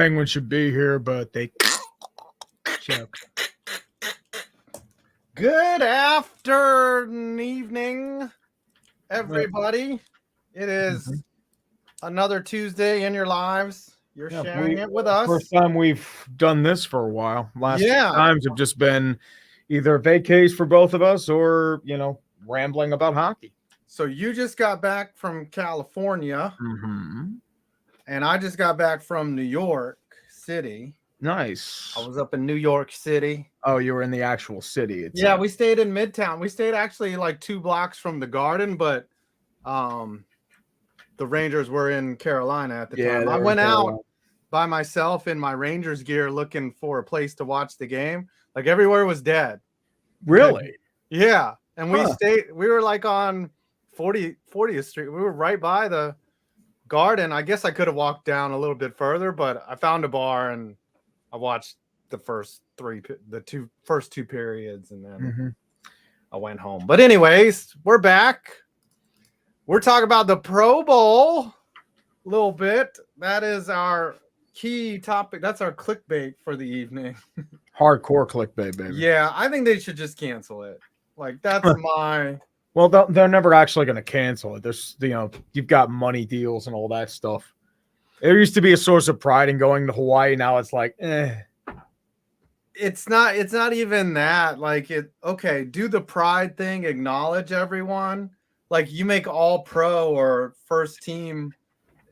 Penguins should be here, but they choked. Good afternoon, evening, everybody. It is another Tuesday in your lives. You're sharing it with us. First time we've done this for a while. Last Yeah. times have just been either vacays for both of us or, rambling about hockey. So you just got back from California, Mm-hmm. and I just got back from New York City. Nice. I was up in New York City. Oh, you were in the actual city. Yeah, we stayed in Midtown. We stayed actually like 2 blocks from the Garden, but the Rangers were in Carolina at the time. I went out by myself in my Rangers gear looking for a place to watch the game. Like everywhere was dead. Really? Yeah. And we were like on 40th Street. We were right by the Garden. I guess I could have walked down a little bit further, but I found a bar and I watched the first two periods, and then I went home. But anyways, we're back. We're talking about the Pro Bowl a little bit. That is our key topic. That's our clickbait for the evening. Hardcore clickbait, baby. Yeah, I think they should just cancel it. Like, that's my... Well, they're never actually going to cancel it. There's, you've got money deals and all that stuff. There used to be a source of pride in going to Hawaii. Now it's like, It's not even that. Like, do the pride thing, acknowledge everyone. Like, you make all pro or first team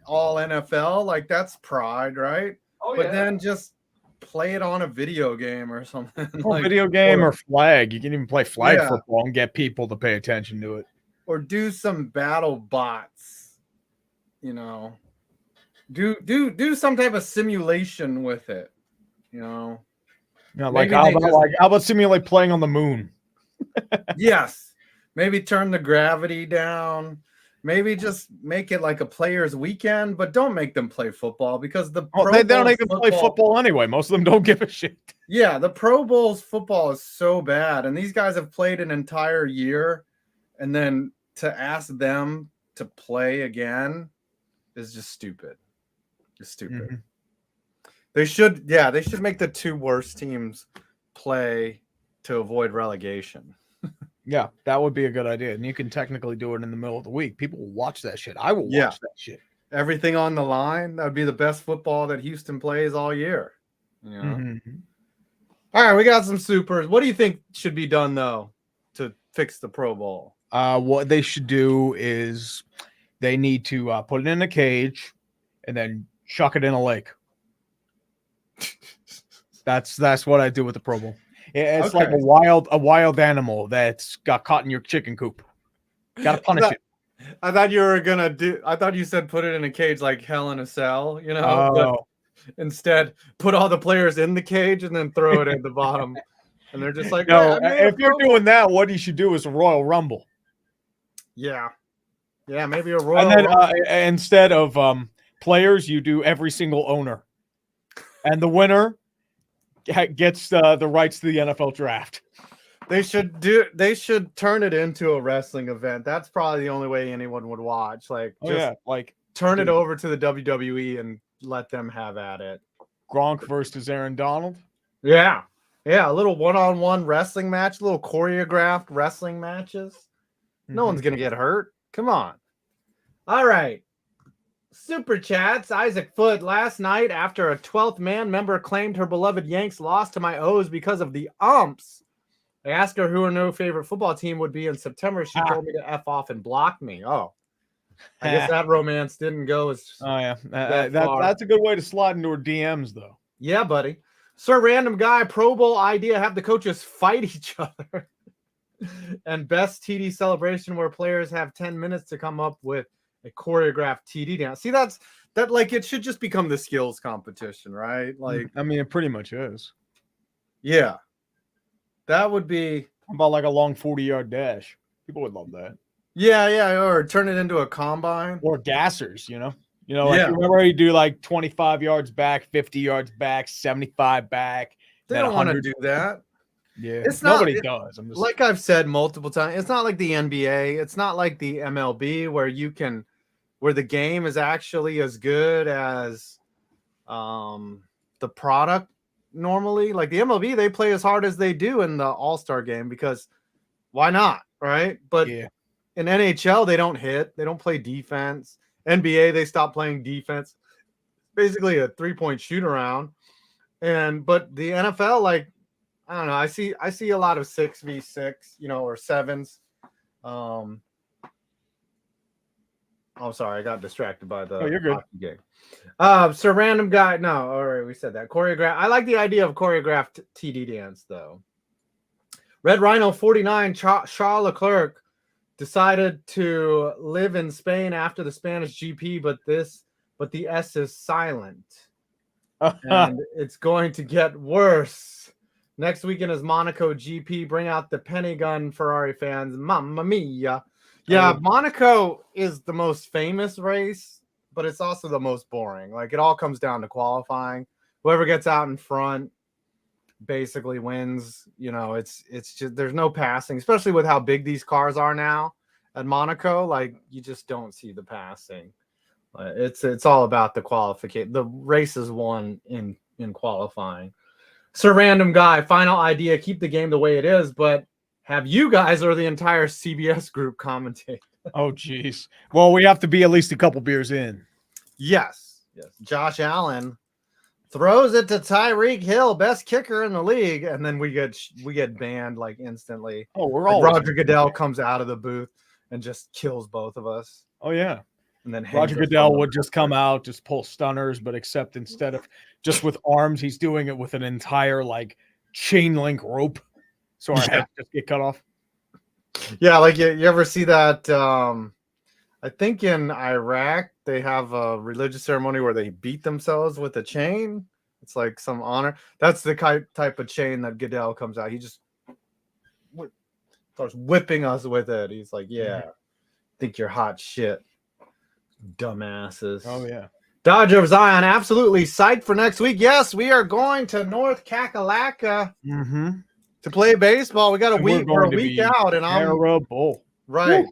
all NFL, like that's pride, right? Oh, but then just play it on a video game or something. Video game or flag. You can even play flag football and get people to pay attention to it. Or do some battle bots, Do some type of simulation with it, how about simulate playing on the moon? Yes. Maybe turn the gravity down. Maybe just make it like a player's weekend, but don't make them play football because they don't even play football anyway. Most of them don't give a shit. Yeah, the Pro Bowl's football is so bad, and these guys have played an entire year, and then to ask them to play again is just stupid. It's stupid. Mm-hmm. They should make the 2 worst teams play to avoid relegation. Yeah, that would be a good idea. And you can technically do it in the middle of the week. People will watch that shit. I will watch that shit. Everything on the line. That would be the best football that Houston plays all year. All right, we got some supers. What do you think should be done, though, to fix the Pro Bowl? What they should do is they need to put it in a cage and then chuck it in a lake. That's what I do with the Pro Bowl. It's like a wild animal that's got caught in your chicken coop. Got to punish it. I thought you were I thought you said put it in a cage like Hell in a Cell, But instead, put all the players in the cage and then throw it at the bottom. And they're just like, no. If you're doing that, what you should do is a Royal Rumble. Yeah, maybe a Royal Rumble. And then instead of players, you do every single owner, and the winner gets the rights to the NFL draft. They should turn it into a wrestling event. That's probably the only way anyone would watch. Like, turn it over to the WWE and let them have at it. Gronk versus Aaron Donald. Yeah, a little one-on-one wrestling match, little choreographed wrestling matches. No one's gonna get hurt. Come on. All right. Super chats. Isaac Foot, last night after a 12th man member claimed her beloved Yanks lost to my O's because of the umps. I asked her who her new favorite football team would be in September. She told me to F off and block me. Oh, I guess that romance didn't go as that's a good way to slide into her DMs, though. Yeah, buddy. Sir Random Guy, Pro Bowl idea, have the coaches fight each other. And best TD celebration where players have 10 minutes to come up with a choreographed TD dance. See, that like it should just become the skills competition, right? Like, I mean, it pretty much is. Yeah, that would be about like a long 40-yard dash. People would love that. Yeah, or turn it into a combine or gassers. Remember you do like 25 yards back, 50 yards back, 75 back. They don't want to do that. Yeah, nobody does. I'm just like I've said multiple times. It's not like the NBA. It's not like the MLB where the game is actually as good as the product normally. Like the MLB, they play as hard as they do in the All-Star game because why not, right? But Yeah. in NHL, they don't hit. They don't play defense. NBA, they stop playing defense. Basically a 3-point shoot around. But the NFL, like, I don't know. I see a lot of 6v6, or 7s. Oh, sorry, I got distracted by the you're good. hockey game. So random guy. No, all right, we said that. Choreograph. I like the idea of choreographed TD dance, though. Red Rhino 49, Charles Leclerc decided to live in Spain after the Spanish GP, but the S is silent. And it's going to get worse. Next weekend is Monaco GP. Bring out the penny gun, Ferrari fans. Mamma mia. Yeah, Monaco is the most famous race, but it's also the most boring. Like, it all comes down to qualifying. Whoever gets out in front basically wins. It's just there's no passing, especially with how big these cars are now at Monaco. Like, you just don't see the passing. It's all about the qualification. The race is won in qualifying. Sir Random Guy, final idea: keep the game the way it is, but have you guys or the entire CBS group commentate. Oh, geez. Well, we have to be at least a couple beers in. Yes. Josh Allen throws it to Tyreek Hill, best kicker in the league, and then we get banned like instantly. Oh, we're all Roger Goodell comes out of the booth and just kills both of us. Oh yeah. And then Roger Goodell would just come out, just pull stunners, but except instead of just with arms, he's doing it with an entire like chain link rope. So our heads just get cut off. Yeah, like you ever see that? I think in Iraq they have a religious ceremony where they beat themselves with a chain. It's like some honor. That's the type of chain that Goodell comes out. He just starts whipping us with it. He's like, "Yeah, think you're hot shit, dumbasses." Oh yeah. Dodger of Zion, absolutely psyched for next week. Yes, we are going to North Kakalaka. To play baseball. We got a week out, and I'm terrible. Right. Woo.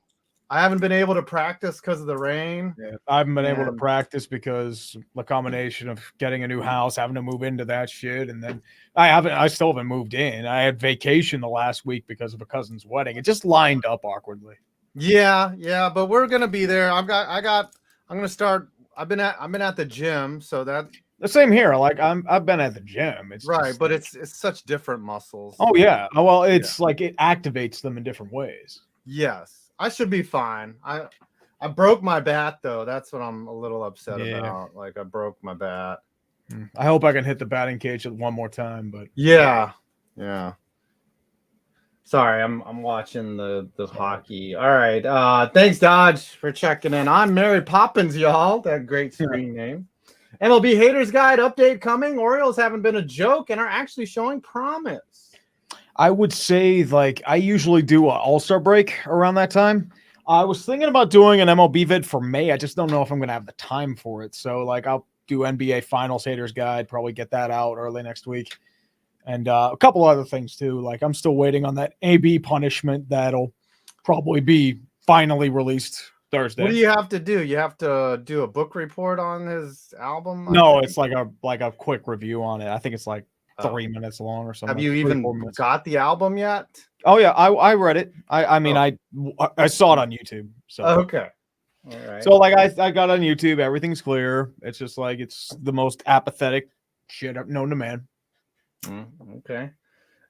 I haven't been able to practice because of the rain. Yeah, I haven't been able to practice because the combination of getting a new house, having to move into that shit, and then I still haven't moved in. I had vacation the last week because of a cousin's wedding. It just lined up awkwardly. Yeah, but we're gonna be there. I'm gonna start. I've been at the gym, so that. The same here. Like I've been at the gym. It's right, just, but it's such different muscles. Oh yeah. Well, it's like it activates them in different ways. Yes, I should be fine. I broke my bat though. That's what I'm a little upset about. Like I broke my bat. I hope I can hit the batting cage one more time. But yeah. Sorry, I'm watching the hockey. All right. Thanks, Dodge, for checking in. I'm Mary Poppins, y'all. That great screen name. MLB Haters Guide update coming. Orioles haven't been a joke and are actually showing promise. I would say, like, I usually do an all-star break around that time. I was thinking about doing an MLB vid for May. I just don't know if I'm going to have the time for it. So, like, I'll do NBA Finals Haters Guide, probably get that out early next week. And a couple other things, too. Like, I'm still waiting on that AB punishment that'll probably be finally released Thursday. What do you have to do? You have to do a book report on his album? No, it's like a quick review on it. I think it's like 3 minutes long or something. Have you even got the album yet? Oh yeah, I read it. I mean I saw it on YouTube. So okay. All right. So like I got on YouTube, everything's clear. It's just like it's the most apathetic shit known to man. Okay.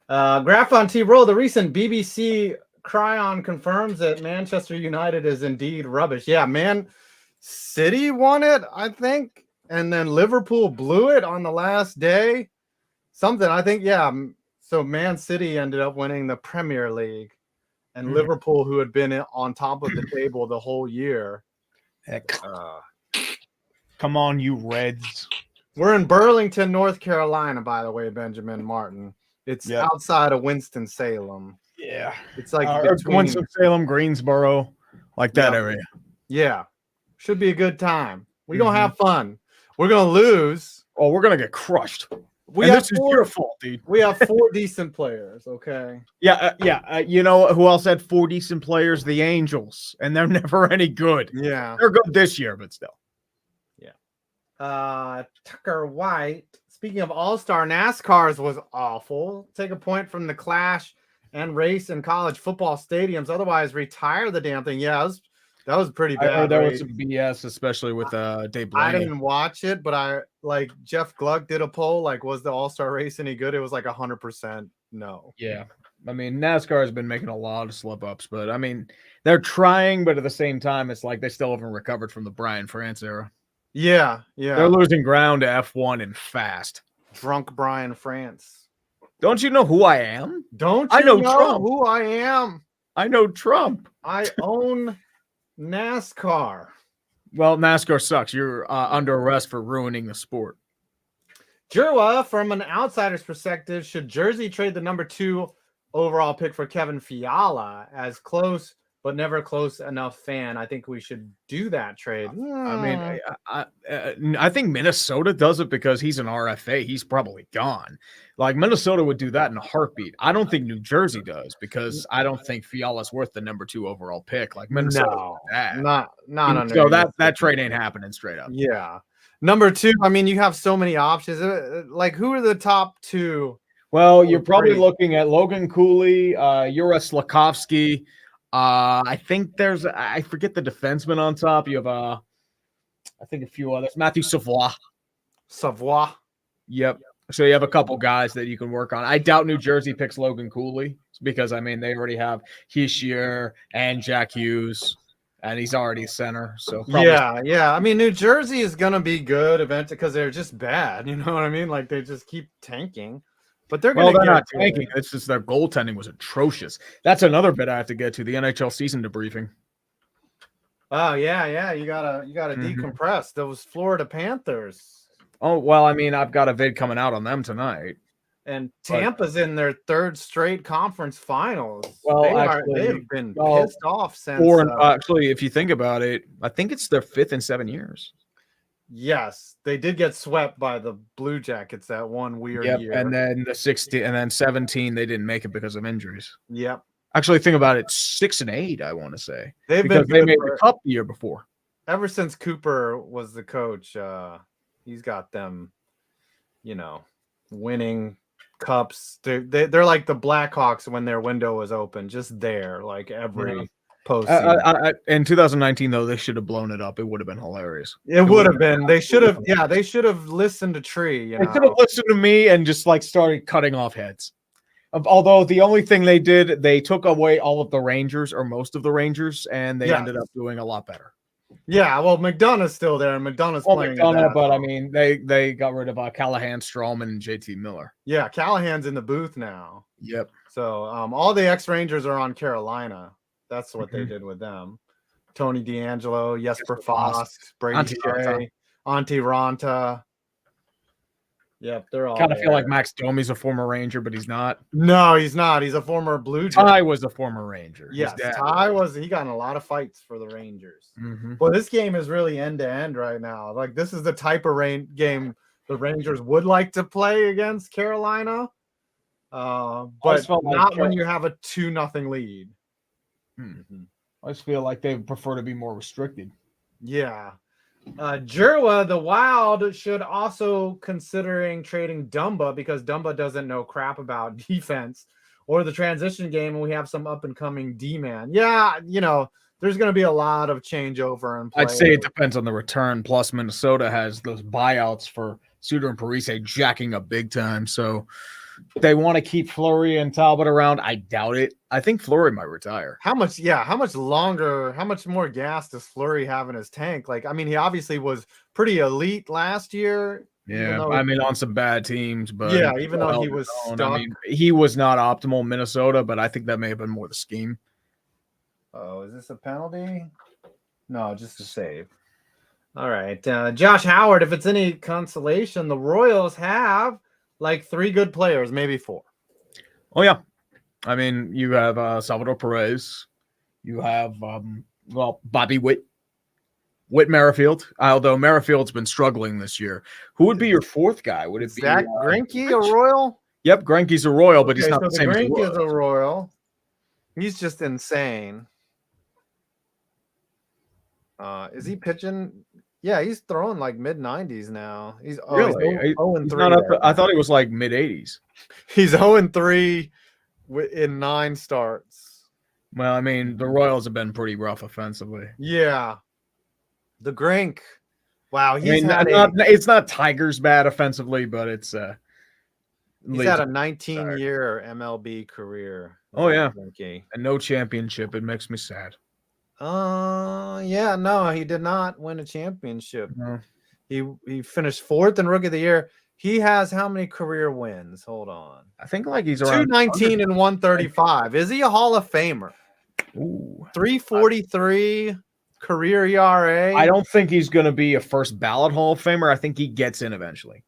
Graphon T. Roll, the recent BBC Cryon confirms that Manchester United is indeed rubbish. Yeah, Man City won it, I think, and then Liverpool blew it on the last day. Something, I think, yeah. So Man City ended up winning the Premier League, and Liverpool, who had been on top of the table the whole year. Heck. Come on, you Reds. We're in Burlington, North Carolina, by the way, Benjamin Martin. It's outside of Winston-Salem. Yeah. It's like Winston-Salem, Greensboro, like that area. Yeah. Should be a good time. We're going to have fun. We're going to lose. Oh, we're going to get crushed. This is your fault, dude. We have 4 decent players, okay? Yeah. You know who else had 4 decent players? The Angels, and they're never any good. Yeah. They're good this year, but still. Yeah. Tucker White. Speaking of All-Star, NASCAR's was awful. Take a point from the clash and race in college football stadiums. Otherwise, retire the damn thing. Yeah, that was pretty bad. I heard there was some BS, especially with Dave Blaney. I didn't watch it, but Jeff Gluck did a poll. Like, was the All-Star race any good? It was like 100% no. Yeah. I mean, NASCAR has been making a lot of slip-ups, but I mean, they're trying, but at the same time, it's like they still haven't recovered from the Brian France era. Yeah. They're losing ground to F1 and fast. Drunk Brian France. Don't you know who I am? Don't you know Trump. Who I am? I know Trump. I own NASCAR. Well, NASCAR sucks. You're under arrest for ruining the sport. Jurwa, from an outsider's perspective, should Jersey trade the number 2 overall pick for Kevin Fiala? As close but never close enough fan, I think we should do that trade. I mean, I think Minnesota does it because he's an RFA. He's probably gone. Like, Minnesota would do that in a heartbeat. I don't think New Jersey does because I don't think Fiala's worth the number 2 overall pick. Like, Minnesota, not under. So that trade ain't happening straight up. Yeah, number 2. I mean, you have so many options. Like, who are the top 2? Well, you're probably looking at Logan Cooley, Yura Slakovsky. I think I forget the defenseman on top. You have I think a few others. Matthew Savoie. Yep. So you have a couple guys that you can work on. I doubt New Jersey picks Logan Cooley because, I mean, they already have Hischier and Jack Hughes, and he's already center. So yeah. I mean, New Jersey is gonna be good eventually because they're just bad. You know what I mean? Like, they just keep tanking. But they're not tanking. It's just their goaltending was atrocious. That's another bit I have to get to, the NHL season debriefing. Oh yeah. You gotta decompress those Florida Panthers. Oh well, I mean, I've got a vid coming out on them tonight. And Tampa's in their 3rd straight conference finals. Well, they've been pissed off since. Actually, if you think about it, I think it's their 5th in 7 years. Yes, they did get swept by the Blue Jackets that one weird year. And then the 16 and then 17, they didn't make it because of injuries. Yep. Actually, think about it, 6 and 8, I want to say. They made the Cup the year before. Ever since Cooper was the coach, he's got them, winning cups. They're like the Blackhawks when their window was open, just there, like every postseason. In 2019, though, they should have blown it up. It would have been hilarious. It would have been. They should have. Yeah, they should have listened to Tree. They should have listened to me and just started cutting off heads. Although the only thing they did, they took away all of the Rangers or most of the Rangers, and they ended up doing a lot better. Yeah, well, McDonough's still there, and McDonough's playing. But I mean, they got rid of Callahan, Strawman, and JT Miller. Yeah, Callahan's in the booth now. Yep. So all the ex-Rangers are on Carolina. That's what they did with them. Tony DeAngelo, Jesper Fast, Brady Shea, Antti Ranta. Yep, they're all kind of feel like Max Domi's a former Ranger, but he's not. No, he's not. He's a former Blue Jay. Ty was a former Ranger. Yes, Ty was. He got in a lot of fights for the Rangers. Mm-hmm. Well, this game is really end-to-end right now. Like, this is the type of game the Rangers would like to play against Carolina, but not when you have a 2-0 lead. Mm-hmm. I just feel like they prefer to be more restricted. Yeah. Jurwa, the Wild should also considering trading Dumba because Dumba doesn't know crap about defense or the transition game, and we have some up-and-coming D-man. Yeah, there's going to be a lot of changeover. I'd say it depends on the return. Plus, Minnesota has those buyouts for Suter and Parise jacking up big time, so they want to keep Fleury and Talbot around. I doubt it. I think Fleury might retire. How much longer, how much more gas does Fleury have in his tank? Like, I mean, he obviously was pretty elite last year. Yeah, I mean, on some bad teams, but yeah, even though he was stuck. I mean, he was not optimal in Minnesota, but I think that may have been more the scheme. Oh, is this a penalty? No, just a save. All right. Josh Howard, if it's any consolation, the Royals have like 3 good players, maybe 4. Oh, yeah. I mean, you have Salvador Perez. You have, Bobby Whit Merrifield. Although Merrifield's been struggling this year. Who would be your 4th guy? Would it be Zach Greinke, a Royal? Yep, Greinke's a Royal, but he's not the same as Greinke is a Royal. He's just insane. Is he pitching? Yeah, he's throwing like mid-90s now. He's Really? he's 0-3 He's not up. right I now. thought he was like mid-80s. He's 0-3 in 9 starts. Well, I mean, the Royals have been pretty rough offensively. Yeah. The Grink. Wow, It's not Tigers bad offensively, but it's he's had a 19-year MLB career. Oh yeah, Grinky. and no championship. It makes me sad. Yeah, no, he did not win a championship. No. He finished 4th in Rookie of the Year. He has how many career wins? Hold on. I think like he's around 219 and 135. Is he a Hall of Famer? Ooh. 343 career ERA. I don't think he's going to be a first ballot Hall of Famer. I think he gets in eventually.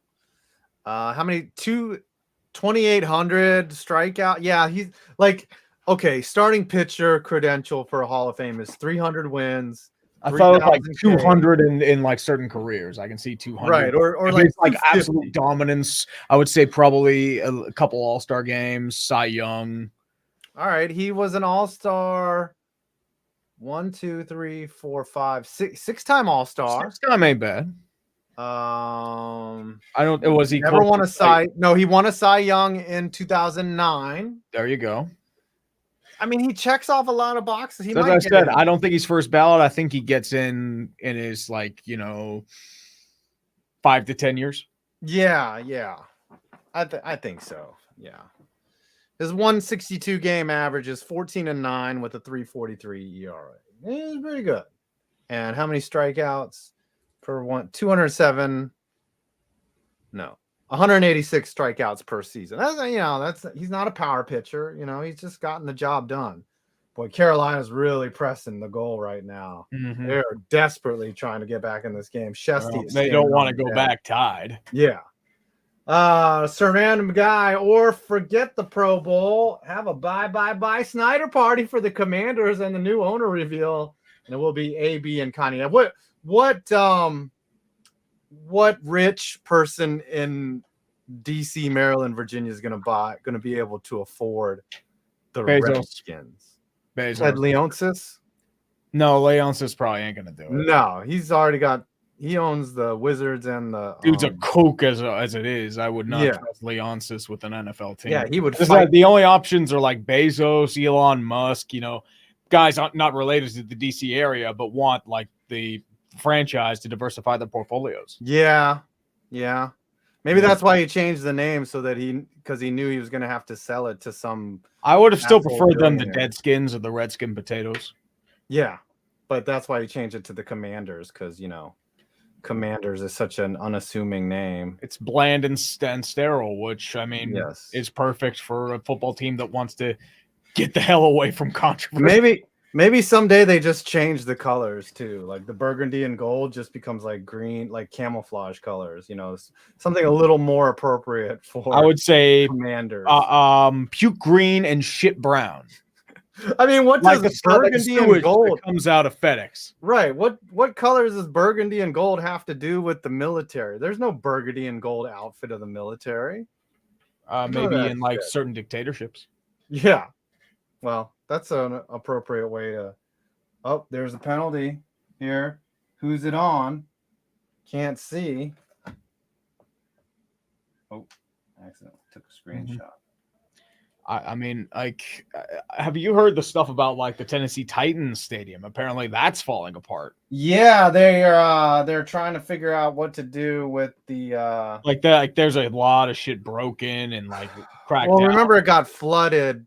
How many? 2,800 strikeout. Yeah, he's like, okay, starting pitcher credential for a Hall of Fame is 300 wins. I thought it was like 200 in like certain careers. I can see 200. Right, or like it's like absolute dominance. I would say probably a couple All-Star games, Cy Young. All right, he was an All-Star. 1, 2, 3, 4, 5, 6, 6-time All-Star. 6-time ain't bad. I don't. Was he never won a Cy? No, he won a Cy Young in 2009. There you go. I mean, he checks off a lot of boxes. As I said, I don't think he's first ballot. I think he gets in his 5 to 10 years. Yeah. I think so. Yeah. His 162 game average is 14-9 with a 3.43 ERA. It's pretty good. And how many strikeouts per one? 207. No. 186 strikeouts per season. He's not a power pitcher. He's just gotten the job done. Boy, Carolina's really pressing the goal right now. Mm-hmm. They're desperately trying to get back in this game. They don't want to go back tied. Yeah. Sir Random Guy, or forget the Pro Bowl. Have a bye Snyder party for the Commanders and the new owner reveal. And it will be AB and Connie. What rich person in DC, Maryland, Virginia is going to be able to afford the Redskins? Bezos. Ted Leonsis? No, Leonsis probably ain't going to do it. No, he owns the Wizards and the dude's a kook as it is. I would not trust Leonsis with an NFL team. Yeah, he would fight. The only options are like Bezos, Elon Musk, guys not related to the DC area, but want like the franchise to diversify their portfolios. Yeah. Maybe that's why he changed the name so that because he knew he was going to have to sell it to some. I would have still preferred them the Deadskins or the Redskin Potatoes. Yeah, but that's why he changed it to the Commanders because Commanders is such an unassuming name. It's bland and sterile, which is perfect for a football team that wants to get the hell away from controversy. Maybe someday they just change the colors too. Like the burgundy and gold just becomes like green, like camouflage colors, something a little more appropriate for, I would say, Commanders. Puke green and shit brown. I mean, what does burgundy and gold comes out of FedEx? Right. What colors does burgundy and gold have to do with the military? There's no burgundy and gold outfit of the military. Maybe in certain dictatorships. Yeah. Well, that's an appropriate way to. Oh, there's a penalty here. Who's it on? Can't see. Oh, I accidentally took a screenshot. Have you heard the stuff about the Tennessee Titans stadium? Apparently that's falling apart. Yeah, they're trying to figure out what to do with the there's a lot of shit broken and cracked down. Remember it got flooded.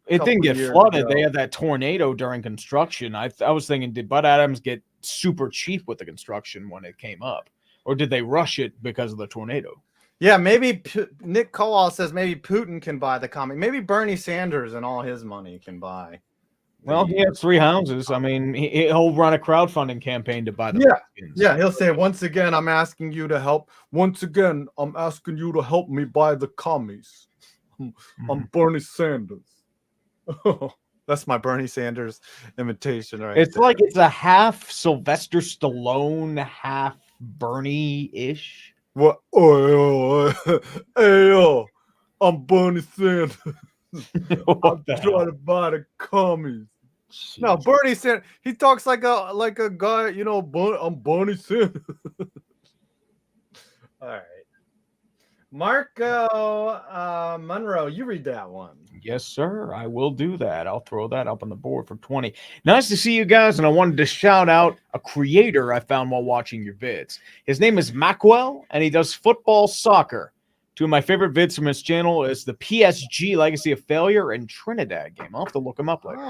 It didn't get flooded. They had that tornado during construction. I was thinking, did Bud Adams get super cheap with the construction when it came up? Or did they rush it because of the tornado? Yeah, maybe Nick Kowal says maybe Putin can buy the comic. Maybe Bernie Sanders and all his money can buy. Well, he has 3 houses. I mean, he'll run a crowdfunding campaign to buy the skins. Yeah, he'll say, once again, I'm asking you to help. Once again, I'm asking you to help me buy the commies. I'm Bernie Sanders. That's my Bernie Sanders imitation, right? It's there. It's a half Sylvester Stallone, half Bernie-ish. What? Hey, I'm Bernie Sanders. I'm trying to buy the commies. No, Jeez. Bernie Sanders. He talks like a guy, I'm Bernie Sanders. All right. Marco Monroe, you read that one. Yes, sir. I will do that. I'll throw that up on the board for 20. Nice to see you guys, and I wanted to shout out a creator I found while watching your vids. His name is Mackwell, and he does football soccer. Two of my favorite vids from his channel is the PSG Legacy of Failure and Trinidad game. I'll have to look him up later.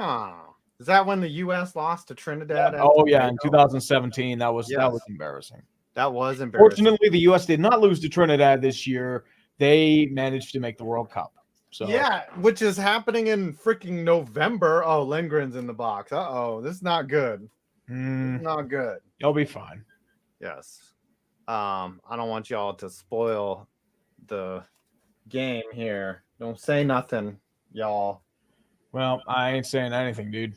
Is that when the U.S. lost to Trinidad? Yeah. Oh, yeah, in 2017. That was embarrassing. That was embarrassing. Fortunately, the U.S. did not lose to Trinidad this year. They managed to make the World Cup. So yeah, which is happening in freaking November. Oh, Lindgren's in the box. Uh-oh, this is not good. This is not good. You'll be fine. Yes. I don't want y'all to spoil the game here. Don't say nothing, y'all. Well, I ain't saying anything, dude.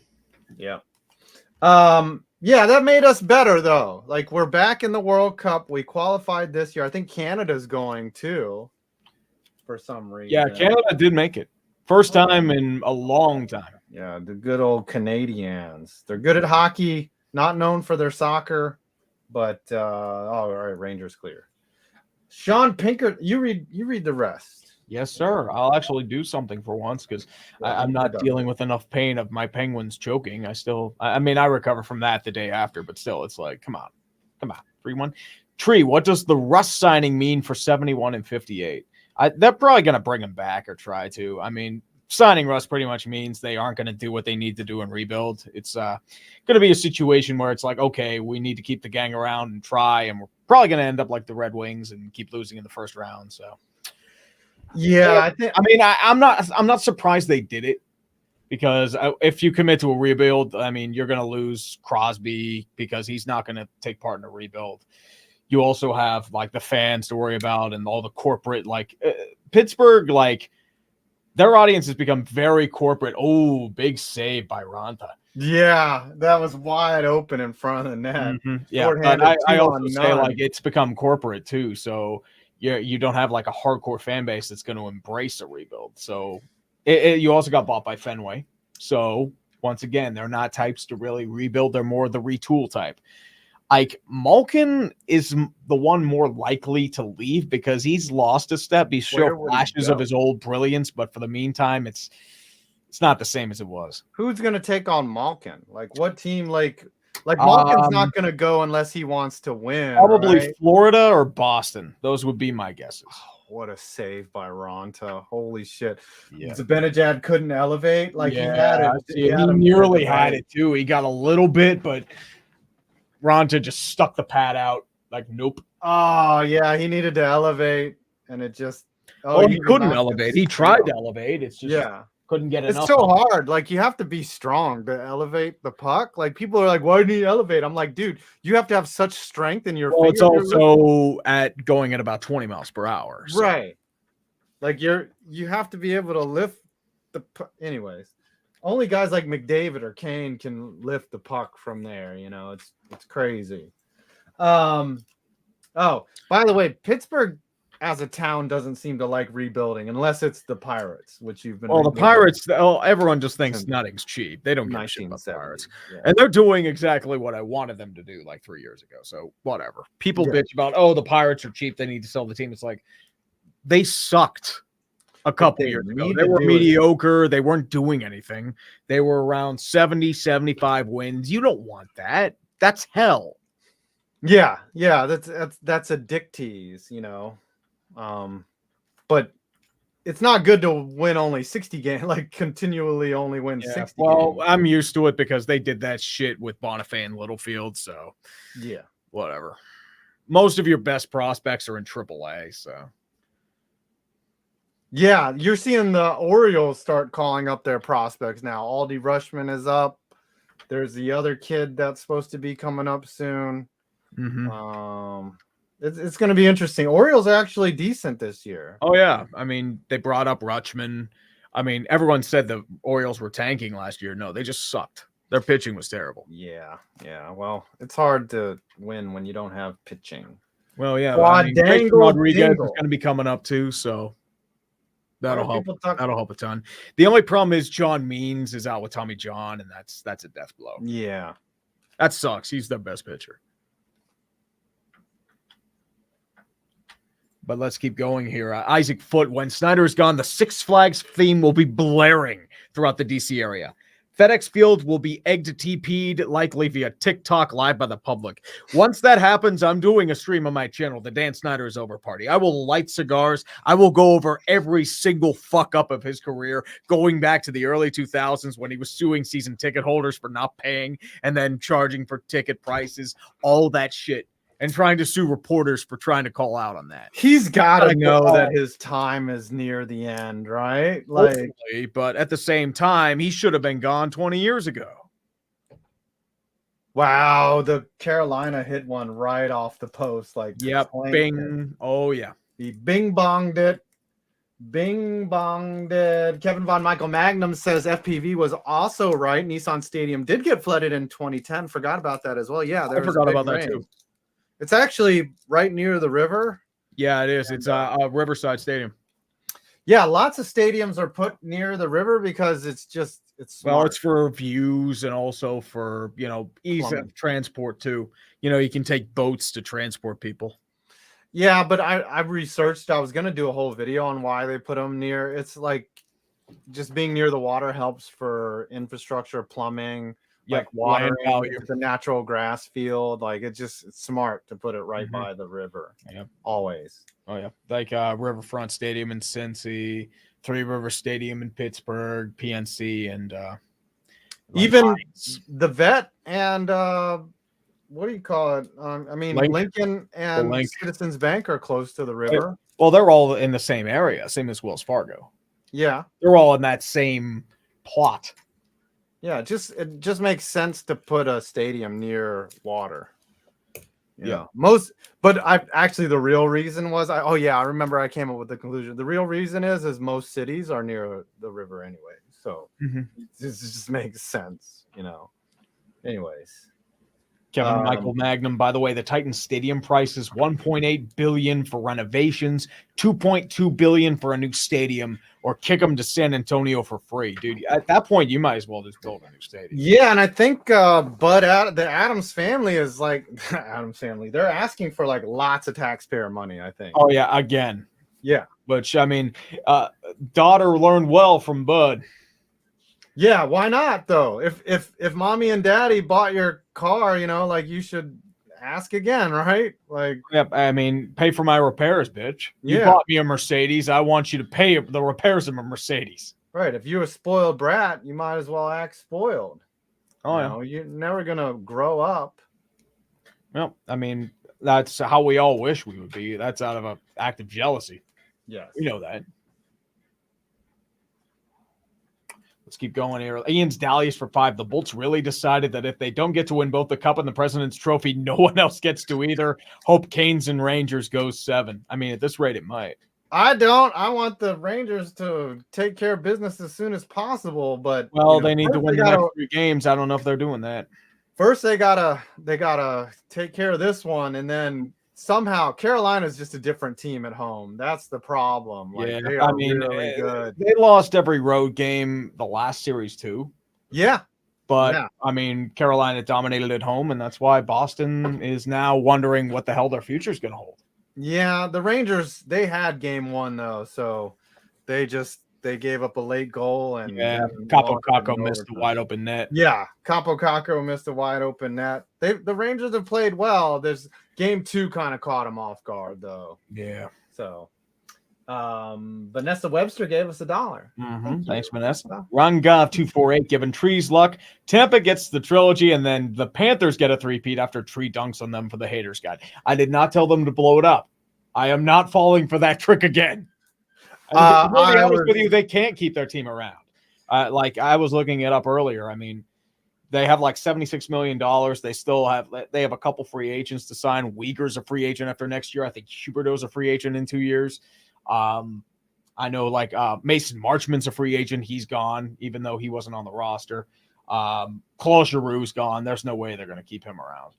Yeah. Yeah, that made us better though. Like we're back in the World Cup. We qualified this year. I think Canada's going too. For some reason. Yeah, Canada did make it. First time in a long time. Yeah, the good old Canadians. They're good at hockey, not known for their soccer, but all right, Rangers clear. Sean Pinkert, you read the rest. Yes, sir. I'll actually do something for once because I'm not dealing with enough pain of my Penguins choking. I recover from that the day after, but still, it's like, come on. 3-1. Tree, what does the Russ signing mean for 71 and 58? They're probably going to bring him back or try to. I mean, signing Russ pretty much means they aren't going to do what they need to do and rebuild. It's going to be a situation where it's like, okay, we need to keep the gang around and try, and we're probably going to end up like the Red Wings and keep losing in the first round. So, yeah, I'm not surprised they did it because if you commit to a rebuild, I mean, you're going to lose Crosby because he's not going to take part in a rebuild. You also have like the fans to worry about and all the corporate, like Pittsburgh, like their audience has become very corporate. Oh, big save by Ranta. Yeah, that was wide open in front of the net. Mm-hmm. Yeah, but I also say like it's become corporate too. So you don't have like a hardcore fan base that's going to embrace a rebuild. So you also got bought by Fenway. So once again, they're not types to really rebuild. They're more the retool type. Like Malkin is the one more likely to leave because he's lost a step. He showed flashes of his old brilliance, but for the meantime, it's not the same as it was. Who's gonna take on Malkin? Like what team? Like Malkin's not gonna go unless he wants to win. Probably right? Florida or Boston. Those would be my guesses. Oh, what a save by Ronta! Holy shit! Yeah, Zibanejad couldn't elevate. Like he had it. He nearly had it too. He got a little bit, but Ranta just stuck the pad out. Like, nope. Oh, yeah. He needed to elevate, and it just... he couldn't elevate. He tried to elevate. It's just couldn't get enough. It's so hard. Like, you have to be strong to elevate the puck. Like, people are like, why do you elevate? I'm like, dude, you have to have such strength in your fingers. It's also going at about 20 miles per hour. So. Right. Like, you have to be able to lift the... Anyways. Only guys like McDavid or Kane can lift the puck from there. It's crazy. Oh, by the way, Pittsburgh as a town doesn't seem to like rebuilding unless it's the Pirates, which you've been. Well, the Pirates, everyone just thinks nothing's cheap. They don't give a shit about the Pirates. Yeah. And they're doing exactly what I wanted them to do like 3 years ago. So whatever. People bitch about, the Pirates are cheap. They need to sell the team. It's like they sucked. A couple years ago. They were mediocre. They weren't doing anything. They were around 70, 75 wins. You don't want that. That's hell. Yeah. That's a dick tease, But it's not good to win only 60 games, like continually only win 60 Well, games. I'm used to it because they did that shit with Bonifay and Littlefield, so yeah. Whatever. Most of your best prospects are in AAA, so yeah, you're seeing the Orioles start calling up their prospects now. Aldi Rushman is up. There's the other kid that's supposed to be coming up soon. Mm-hmm. It's going to be interesting. Orioles are actually decent this year. Oh, yeah. I mean, they brought up Rutschman. I mean, everyone said the Orioles were tanking last year. No, they just sucked. Their pitching was terrible. Yeah. Well, it's hard to win when you don't have pitching. Well, yeah. Rodriguez is going to be coming up too, so. That'll Why are help. people talk- That'll help a ton. The only problem is John Means is out with Tommy John, and that's a death blow. Yeah. That sucks. He's their best pitcher. But let's keep going here. Isaac Foote, when Snyder is gone, the Six Flags theme will be blaring throughout the DC area. FedEx Field will be egged TP'd, likely via TikTok live by the public. Once that happens, I'm doing a stream on my channel, the Dan Snyder is Over Party. I will light cigars. I will go over every single fuck up of his career, going back to the early 2000s when he was suing season ticket holders for not paying and then charging for ticket prices, all that shit, and trying to sue reporters for trying to call out on that. He's got to know that his time is near the end, right? Like, hopefully, but at the same time, he should have been gone 20 years ago. Wow, the Carolina hit one right off the post. Like, yep, bing. Oh, yeah. He bing-bonged it. Bing-bonged it. Kevin Von Michael Magnum says FPV was also right. Nissan Stadium did get flooded in 2010. Forgot about that as well. Yeah, I forgot about that too. It's actually right near the river. Yeah, it is. It's a Riverside Stadium. Yeah, lots of stadiums are put near the river because it's smart. Well, it's for views and also for, ease of transport too. You can take boats to transport people. Yeah, but I researched. I was going to do a whole video on why they put them near. It's like just being near the water helps for infrastructure, plumbing. Like watering the natural grass field, like it's smart to put it right by the river. Yep. Always. Oh yeah, like Riverfront Stadium in Cincy, Three River Stadium in Pittsburgh, PNC, and even the Vet and what do you call it? Lincoln and Citizens Bank are close to the river. Well, they're all in the same area, same as Wells Fargo. Yeah, they're all in that same plot. Yeah, it just makes sense to put a stadium near water. Yeah. The real reason was I remember I came up with the conclusion. The real reason is most cities are near the river anyway. So this just makes sense, Anyways. Kevin Michael Magnum, by the way, the Titans stadium price is $1.8 billion for renovations, $2.2 billion for a new stadium, or kick them to San Antonio for free, dude. At that point, you might as well just build a new stadium. Yeah, and I think the Adams family is like Adams family. They're asking for like lots of taxpayer money, I think. Oh yeah, again. Yeah, which daughter learned well from Bud. Yeah, why not though? If mommy and daddy bought your car, you should ask again, right? Like, yep. Pay for my repairs, bitch. You bought me a Mercedes. I want you to pay the repairs of a Mercedes. Right. If you're a spoiled brat, you might as well act spoiled. Oh, You're never gonna grow up. Well, that's how we all wish we would be. That's out of an act of jealousy. Yes, we know that. Let's keep going here. Ian's Dahlias for 5. The Bolts really decided that if they don't get to win both the Cup and the President's Trophy, no one else gets to either. Hope Canes and Rangers goes 7. At this rate, it might. I don't. I want the Rangers to take care of business as soon as possible. But they need to win the next 3 games. I don't know if they're doing that. First, they gotta take care of this one, and then somehow Carolina's just a different team at home. That's the problem. Like, they are really good. They lost every road game the last series too. Yeah. But Carolina dominated at home, and that's why Boston is now wondering what the hell their future is going to hold. Yeah, the Rangers, they had game 1 though, so they gave up a late goal, and Capo Caco missed a wide open net. Yeah, Capo Caco missed a wide open net. The Rangers have played well. There's game 2 kind of caught them off guard though. Yeah. So, Vanessa Webster gave us $1. Thanks, Vanessa. Ron Goff 248 giving Trees luck. Tampa gets the trilogy, and then the Panthers get a 3-peat after Tree dunks on them for the haters guide. I did not tell them to blow it up. I am not falling for that trick again. To be honest with you, they can't keep their team around. I was looking it up earlier. They have like $76 million. They have a couple free agents to sign. Uyghur's a free agent after next year. I think Huberto's a free agent in 2 years. I know Mason Marchman's a free agent. He's gone, even though he wasn't on the roster. Claude Giroux's gone. There's no way they're going to keep him around.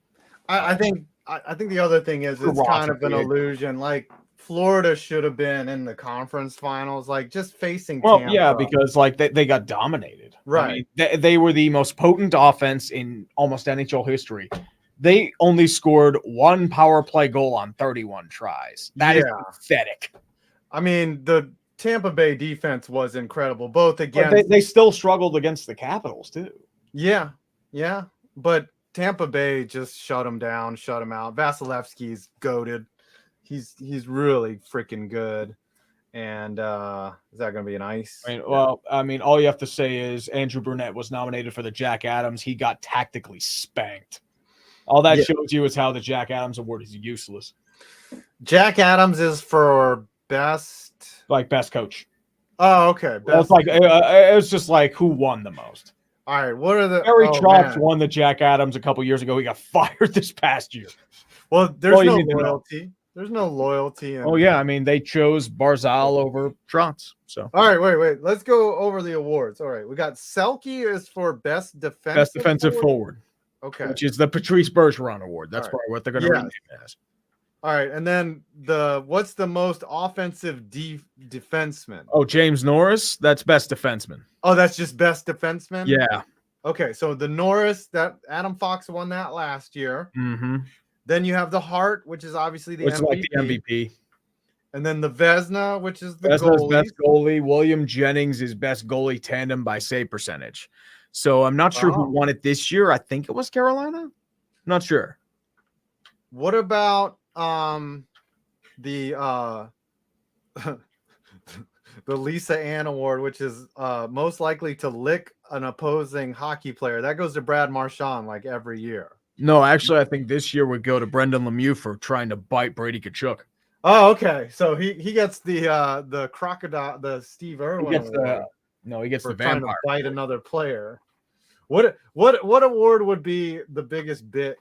I think the other thing is it's kind of an illusion. Like, Florida should have been in the conference finals, like just facing Well, Tampa. yeah, because like they got dominated. Right. I mean, they were the most potent offense in almost NHL history. They only scored 1 power play goal on 31 tries. That is pathetic. I mean, the Tampa Bay defense was incredible, both against. But they still struggled against the Capitals too. Yeah, but Tampa Bay just shut them down, shut them out. Vasilevsky's goated. He's really freaking good. And is that going to be an ice? I mean, well, I mean, all you have to say is Andrew Brunette was nominated for the Jack Adams. He got tactically spanked. All that shows you is how the Jack Adams Award is useless. Jack Adams is for best coach. Oh, okay. That's like it's just like who won the most. All right, what are the Barry Trotz won the Jack Adams a couple years ago. He got fired this past year. Well, there's no loyalty. There's no loyalty. Oh yeah, I mean they chose Barzal over Trotz. So all right, wait. Let's go over the awards. All right, we got Selke is for best defensive forward. Okay, which is the Patrice Bergeron Award. That's probably what they're going to rename it as. All right, and then what's the most offensive defenseman? Oh, James Norris. That's best defenseman. Oh, that's just best defenseman. Yeah. Okay, so the Norris, that Adam Fox won that last year. Mm-hmm. Then you have the Hart, which is obviously the MVP. Like the MVP. And then the Vezina, which is the Vezina's goalie. best goalie. William Jennings is best goalie tandem by save percentage. So I'm not sure who won it this year. I think it was Carolina. Not sure. What about the the Lisa Ann Award, which is most likely to lick an opposing hockey player? That goes to Brad Marchand like every year. No, actually, I think this year would go to Brendan Lemieux for trying to bite Brady Tkachuk. Oh, okay. So he gets the crocodile, the Steve Irwin Award. He gets the trying vampire. To bite another player. What award would be the biggest bitch?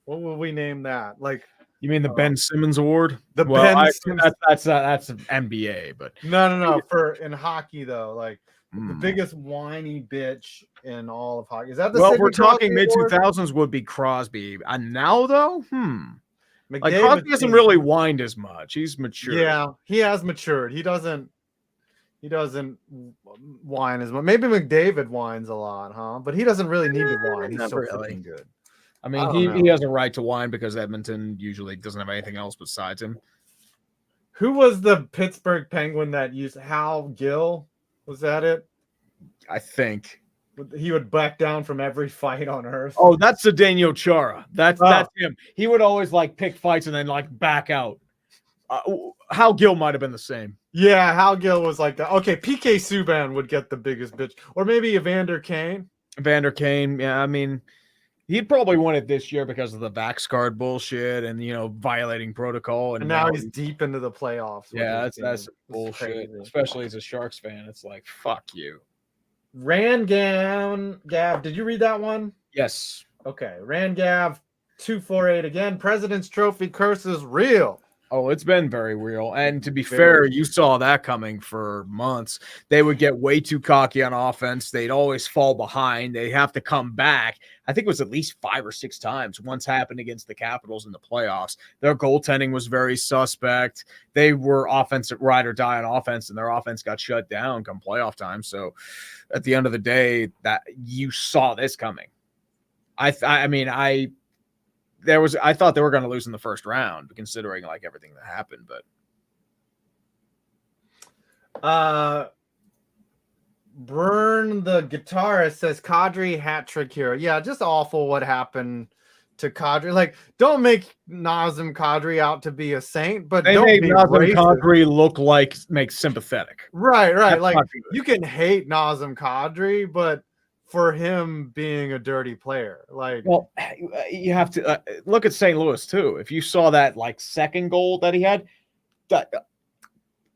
What would we name that? Like, you mean the Ben Simmons Award? Simmons. That's an NBA, but no. For in hockey though, like the biggest whiny bitch in all of hockey. Is that the? Well, we're talking mid 2000s would be Crosby, and now though, like Crosby hasn't really whined as much. He's matured. Yeah, he has matured. He doesn't whine as much. Maybe McDavid whines a lot, huh? But he doesn't really need to whine. He's so freaking good. I mean, he has a right to whine because Edmonton usually doesn't have anything else besides him. Who was the Pittsburgh Penguin that used Hal Gill? Was that it? I think. He would back down from every fight on earth. Oh, that's Zdeno Chara. That's him. He would always like pick fights and then like back out. Hal Gill might have been the same. Yeah, Hal Gill was like that. Okay, PK Subban would get the biggest bitch. Or maybe Evander Kane. Evander Kane, yeah, I mean, he'd probably won it this year because of the Vax card bullshit and, violating protocol. And now he's deep into the playoffs. Yeah, that's bullshit. Especially as a Sharks fan. It's like, fuck you. Gav, did you read that one? Yes. Okay, Gav 248 again. President's Trophy curse is real. Oh, it's been very real. And to be fair, you saw that coming for months. They would get way too cocky on offense. They'd always fall behind. They'd have to come back. I think it was at least 5 or 6 times. Once happened against the Capitals in the playoffs. Their goaltending was very suspect. They were offensive ride or die on offense, and their offense got shut down come playoff time. So at the end of the day, that you saw this coming. I thought they were going to lose in the first round, considering like everything that happened. But Burn the guitarist says Kadri hat trick hero. Yeah, just awful what happened to Kadri. Like, don't make Nazem Kadri out to be a saint, but they don't make be Nazem Kadri look like sympathetic. Right. That's like you can hate Nazem Kadri, but for him being a dirty player, well, you have to look at St. Louis too. If you saw that second goal that he had,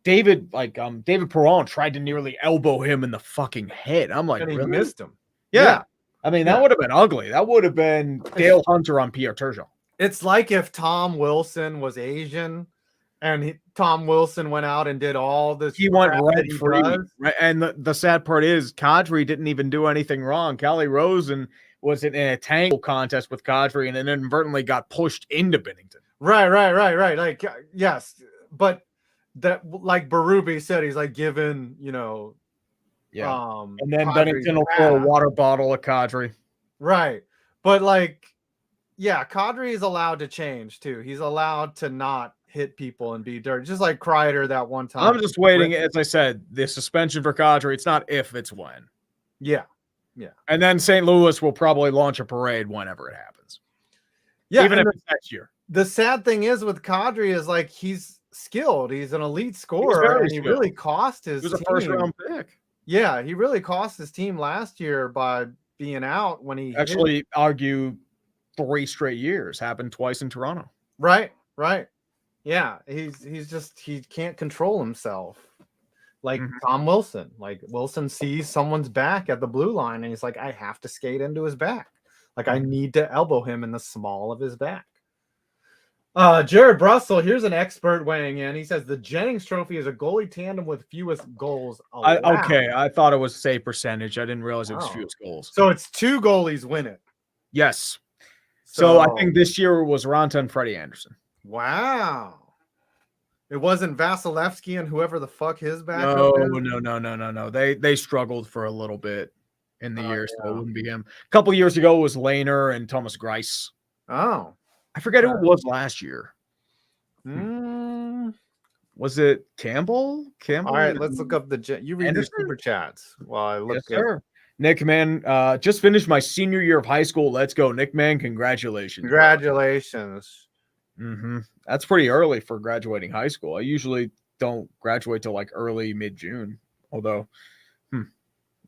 David Perron tried to nearly elbow him in the fucking head. I'm like, and he really? Missed him. Yeah. I mean, that would have been ugly. That would have been Dale Hunter on Pierre Turgeon. It's like if Tom Wilson was Asian and Tom Wilson went out and did all this. He went red free. Right? And the sad part is Kadri didn't even do anything wrong. Callie Rosen was in a tangle contest with Kadri and then inadvertently got pushed into Binnington. Right. Like, yes. but that, like Berube said, he's like given, Yeah. And then Kadri's Bennington will throw a water bottle at Kadri. Right. But like, yeah, Kadri is allowed to change too. He's allowed to not hit people and be dirty, just like Kreider that one time. I'm just waiting. As I said, the suspension for Kadri, it's not if, it's when. Yeah. And then St. Louis will probably launch a parade whenever it happens. Yeah. Even if it's next year. The sad thing is with Kadri is like he's skilled. He's an elite scorer, and he really cost his team. He was a first-round pick. Yeah, he really cost his team last year by being out when he argue 3 straight years. Happened twice in Toronto. Right. Yeah, he can't control himself. Like Tom Wilson. Like Wilson sees someone's back at the blue line and he's like, I have to skate into his back. Like I need to elbow him in the small of his back. Jared Russell, here's an expert weighing in. He says the Jennings Trophy is a goalie tandem with fewest goals allowed. I thought it was save percentage. I didn't realize it was fewest goals. So it's 2 goalies win it. Yes. So I think this year was Ronta and Freddie Anderson. Wow. It wasn't Vasilevsky and whoever the fuck his backup is? No. They struggled for a little bit in the year, so it wouldn't be him. A couple years ago it was Lehner and Thomas Greiss. Oh. I forget who it was last year. Was it Campbell? All right, let's look up you read the super chats while I look. Yes, sir. Nick, man, just finished my senior year of high school. Let's go, Nick, man. Congratulations. Congratulations. That's pretty early for graduating high school. I usually don't graduate till like early mid-June, although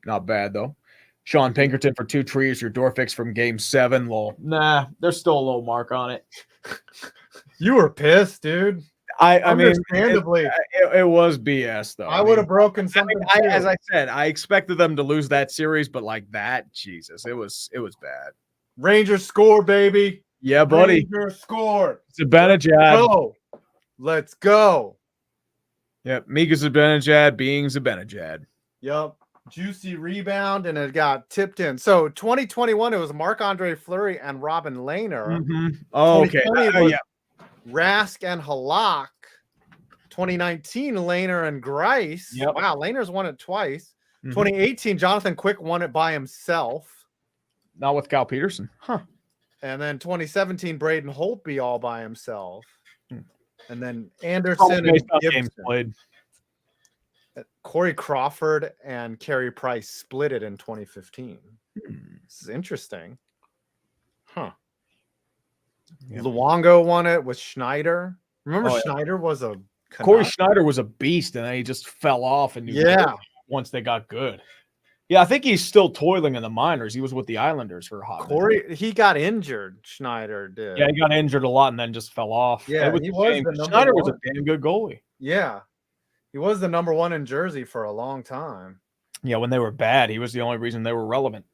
not bad though. Sean Pinkerton for 2 trees, your door fix from game 7. Lol. Nah, there's still a low mark on it. You were pissed, dude. I mean, it was BS though. I would have broken something. As I said, I expected them to lose that series, but like that, Jesus, it was bad. Rangers score, baby. Yeah, buddy. Rangers score. Zibanejad. Let's go. Yep, Mika Zibanejad being Zibanejad. Yep. Juicy rebound, and it got tipped in. So 2021, it was Marc-Andre Fleury and Robin Lehner. Oh, okay. Yeah. Rask and Halak. 2019, Lehner and Greiss. Yep. Wow, Lehner's won it twice. 2018, Jonathan Quick won it by himself. Not with Cal Peterson. Huh. And then 2017, Braden Holtby all by himself. And then Anderson and Gibson. Played. Corey Crawford and Carey Price split it in 2015. This is interesting. Huh. Yeah. Luongo won it with Schneider. Remember Schneider was a Corey Schneider was a beast, and then he just fell off. And once they got good. Yeah, I think he's still toiling in the minors. He was with the Islanders for a hot minute. He got injured. Schneider did. Yeah, he got injured a lot and then just fell off. Yeah, Schneider was a damn good goalie. Yeah, he was the number 1 in Jersey for a long time. Yeah, when they were bad, he was the only reason they were relevant.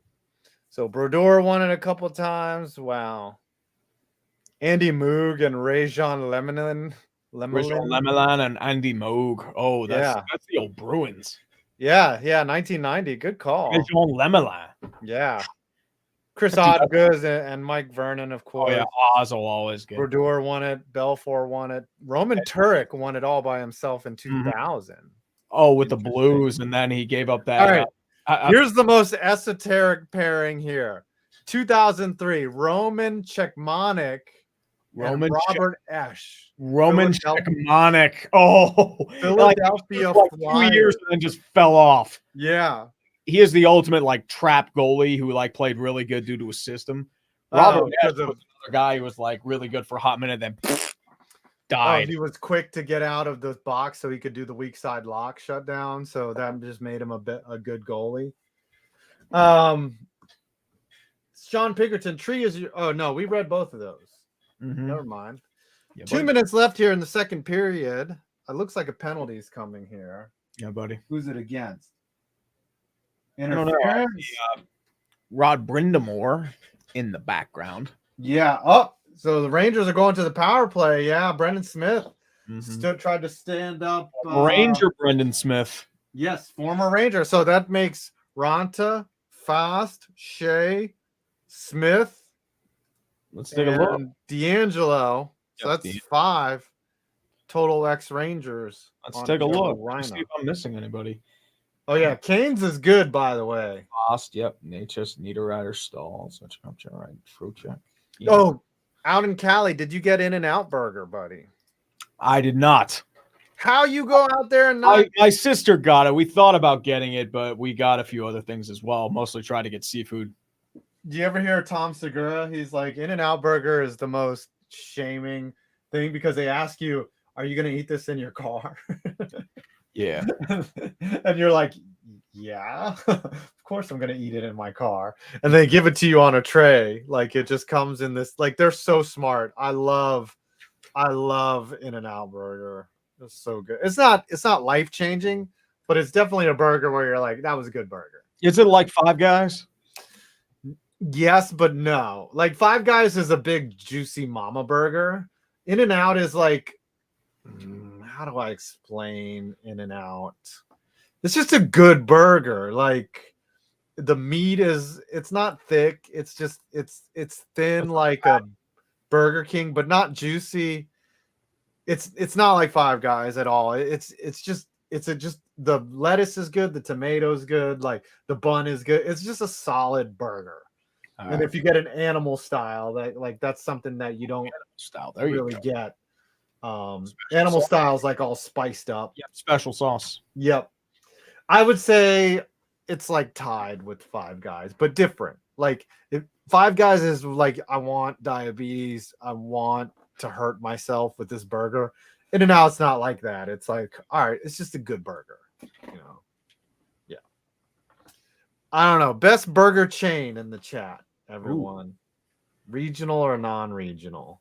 So Brodeur won it a couple times. Wow. Andy Moog and Rajon Lemelin and Andy Moog. Oh, that's the old Bruins. Yeah, 1990. Good call. Rajon Lemelin. Yeah. Chris Odgood and Mike Vernon, of course. Oh, yeah, Oz will always get. Brodeur won it. Belfour won it. Roman Turek won it all by himself in 2000. Oh, with the Blues, and then he gave up that. All right. Here's the most esoteric pairing here. 2003, Roman Czechmanic and Robert Esch. Roman Czechmanic. Oh, Philadelphia like 2 years and then just fell off. Yeah. He is the ultimate like trap goalie who like played really good due to his system. Robert Esch was another guy who was like really good for a hot minute, then died. He was quick to get out of the box so he could do the weak side lock shutdown. So that just made him a good goalie. Sean Pinkerton, Tree is we read both of those. Never mind. Yeah, 2 minutes left here in the second period. It looks like a penalty is coming here. Yeah, buddy. Who's it against? Interference? Rod Brindamore in the background. Yeah. Oh, so the Rangers are going to the power play. Yeah, Brendan Smith still tried to stand up. Ranger Brendan Smith. Yes, former Ranger. So that makes Ronta, Fast, Shea, Smith. Let's take a look. D'Angelo. So that's 5. Total X Rangers. Let's take a look. Rhino. See if I'm missing anybody. Oh yeah, Canes is good, by the way. Lost, yep. Natchez, Niederreiter, Stahl, such up right. Fruit check. Yeah. Oh, out in Cali, did you get In-N-Out Burger, buddy? I did not. How you go out there and not? My sister got it. We thought about getting it, but we got a few other things as well. Mostly try to get seafood. Do you ever hear Tom Segura? He's like, In-N-Out Burger is the most shaming thing because they ask you, "Are you going to eat this in your car?" Yeah. And you're like, yeah, of course I'm going to eat it in my car. And they give it to you on a tray. Like it just comes in this, like they're so smart. I love In-N-Out Burger. It's so good. It's not life-changing, but it's definitely a burger where you're like, that was a good burger. Is it like Five Guys? Yes, but no. Like Five Guys is a big juicy mama burger. In-N-Out is like, how do I explain In-N-Out? It's just a good burger. Like the meat it's not thick. It's just it's thin like a Burger King, but not juicy. It's not like Five Guys at all. It's just the lettuce is good, the tomato's good, like the bun is good. It's just a solid burger. And if you get an animal style, that's something that you don't really get. Animal style is like all spiced up. Yep, special sauce. Yep. I would say it's like tied with Five Guys, but different. Like if Five Guys is like, I want diabetes, I want to hurt myself with this burger. In-N-Out's not like that. It's like, all right, it's just a good burger, you know. Yeah. I don't know. Best burger chain in the chat, everyone. Ooh. Regional or non-regional?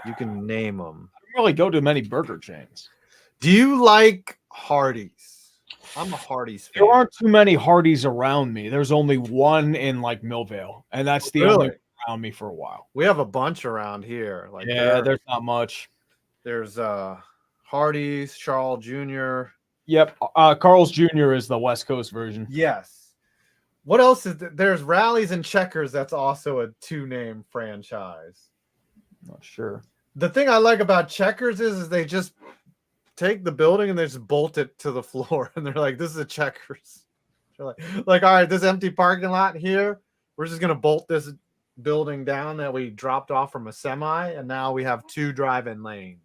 You can name them. I don't really go to many burger chains. Do you like Hardee's? I'm a Hardee's fan. There aren't too many Hardee's around me. There's only one in like Millvale, and that's the only one around me for a while. We have a bunch around here. Like there's not much. There's Hardee's, Charles Jr. Yep, Carl's Jr. is the West Coast version. Yes. What else is there? There's Rallies and Checkers. That's also a 2-name franchise. Not sure. The thing I like about Checkers is they just take the building and they just bolt it to the floor, and they're like, "This is a Checkers." They're like, all right, this empty parking lot here, we're just gonna bolt this building down that we dropped off from a semi, and now we have 2 drive-in lanes.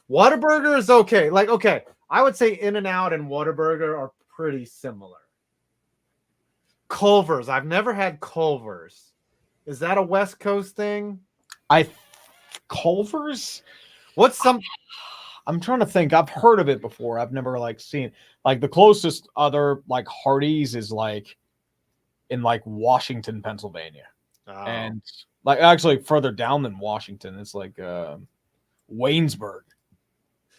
Whataburger is okay. Like, okay, I would say In-N-Out and Whataburger are pretty similar. Culver's, I've never had Culver's. Is that a West Coast thing? Culver's? I'm trying to think. I've heard of it before. I've never like seen like the closest other like Hardee's is like in like Washington, Pennsylvania. Oh. And like actually further down than Washington, it's like Waynesburg.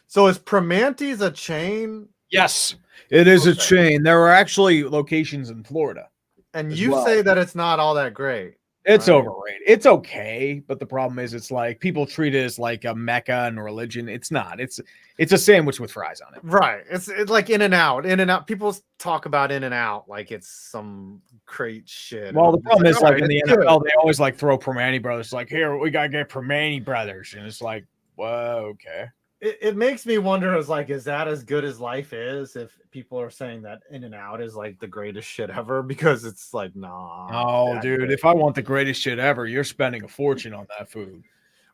So is Primanti's a chain? Yes, it is a chain. There are actually locations in Florida. And you say that it's not all that great. It's overrated. It's okay, but the problem is it's like people treat it as like a mecca and religion. It's not. It's a sandwich with fries on it. Right. It's like In-N-Out. In-N-Out. People talk about In-N-Out like it's some great shit. Well, the problem is like in the NFL, they always like throw Primanti Brothers. Like, here, we gotta get Primanti Brothers, and it's like, whoa, okay. It makes me wonder, is that as good as life is if people are saying that In-N-Out is like the greatest shit ever? Because it's like, nah. Oh, dude, good. If I want the greatest shit ever, you're spending a fortune on that food.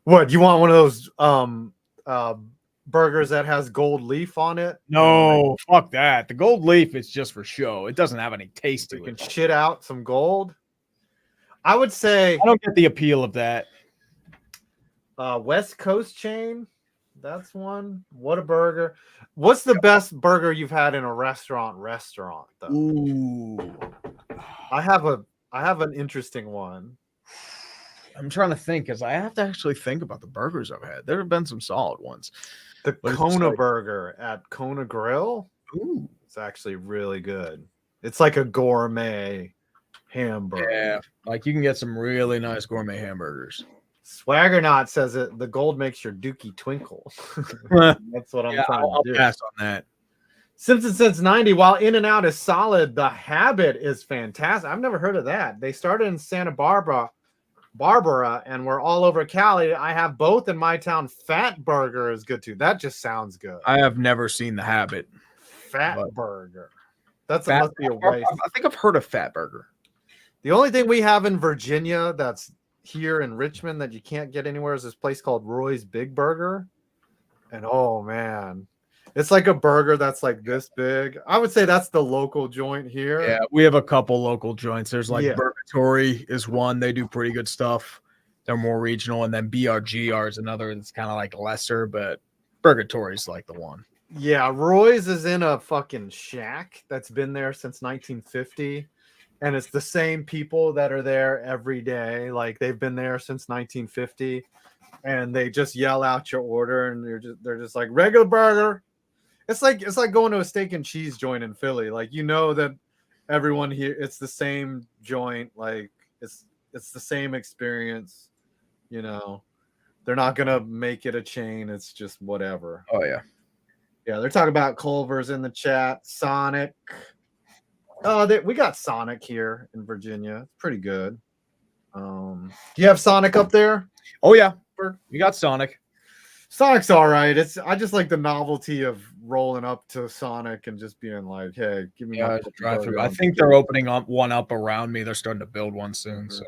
What, you want one of those burgers that has gold leaf on it? No, fuck that. The gold leaf is just for show. It doesn't have any taste to it. You can shit out some gold. I would say I don't get the appeal of that. West Coast chain. That's one. Whataburger. What's the best burger you've had in a restaurant though? Ooh. I have an interesting one. I'm trying to think because I have to actually think about the burgers I've had. There have been some solid ones. The Kona burger at Kona Grill. Ooh. It's actually really good. It's like a gourmet hamburger. Yeah, like you can get some really nice gourmet hamburgers. Swaggernaut says it. The gold makes your dookie twinkle. That's what I'm trying to do. I'll pass on that. Simpson since 90. While In-N-Out is solid, The Habit is fantastic. I've never heard of that. They started in Santa Barbara. Barbara, and we're all over Cali. I have both in my town. Fat Burger is good too. That just sounds good. I have never seen The Habit. Fat Burger. Must be a waste. I think I've heard of Fat Burger. The only thing we have in Virginia that's here in Richmond that you can't get anywhere is this place called Roy's Big Burger. And oh man, it's like a burger that's like this big. I would say that's the local joint here. Yeah, we have a couple local joints. There's like Burgatory is one. They do pretty good stuff. They're more regional. And then BRGR is another that's kind of like lesser, but Burgatory is like the one. Yeah, Roy's is in a fucking shack that's been there since 1950. And it's the same people that are there every day. Like they've been there since 1950. And they just yell out your order, and they're just like regular burger. It's like going to a steak and cheese joint in Philly. Like that everyone here, it's the same joint. Like it's the same experience. They're not gonna make it a chain. It's just whatever. Oh yeah, yeah. They're talking about Culver's in the chat. Sonic. We got Sonic here in Virginia. It's pretty good. Do you have Sonic up there? Oh yeah. We got Sonic. Sonic's all right. I just like the novelty of rolling up to Sonic and just being like, "Hey, give me my drive-through." I think they're opening up one up around me. They're starting to build one soon. So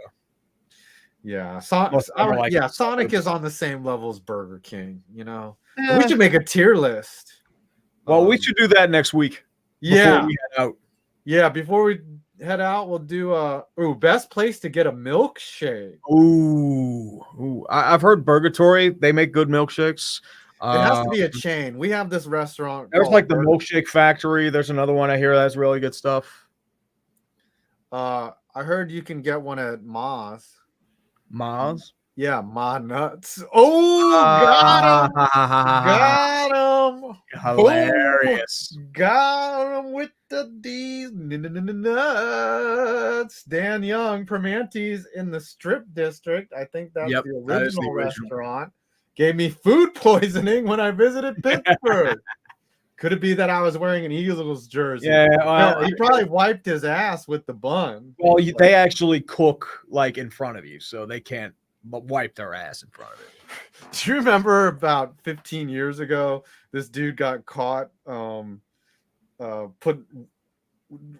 yeah, Sonic is on the same level as Burger King. We should make a tier list. Well, we should do that next week. Yeah, we head out. Yeah, before we head out, we'll do best place to get a milkshake. Ooh. I've heard Burgatory. They make good milkshakes. It has to be a chain. We have this restaurant. There's like the Milkshake Factory. There's another one I hear that's really good stuff. I heard you can get one at Ma's. Ma's? Yeah, Ma Nuts. Oh, got him. Hilarious. Boom. Got him with the D's. Nuts. Dan Young, Primanti's in the Strip District. I think that's the original restaurant. Gave me food poisoning when I visited Pittsburgh. Could it be that I was wearing an Eagles jersey? Yeah, well, no, he probably wiped his ass with the bun. Well, they actually cook like in front of you, so they can't wipe their ass in front of it. Do you remember about 15 years ago, this dude got caught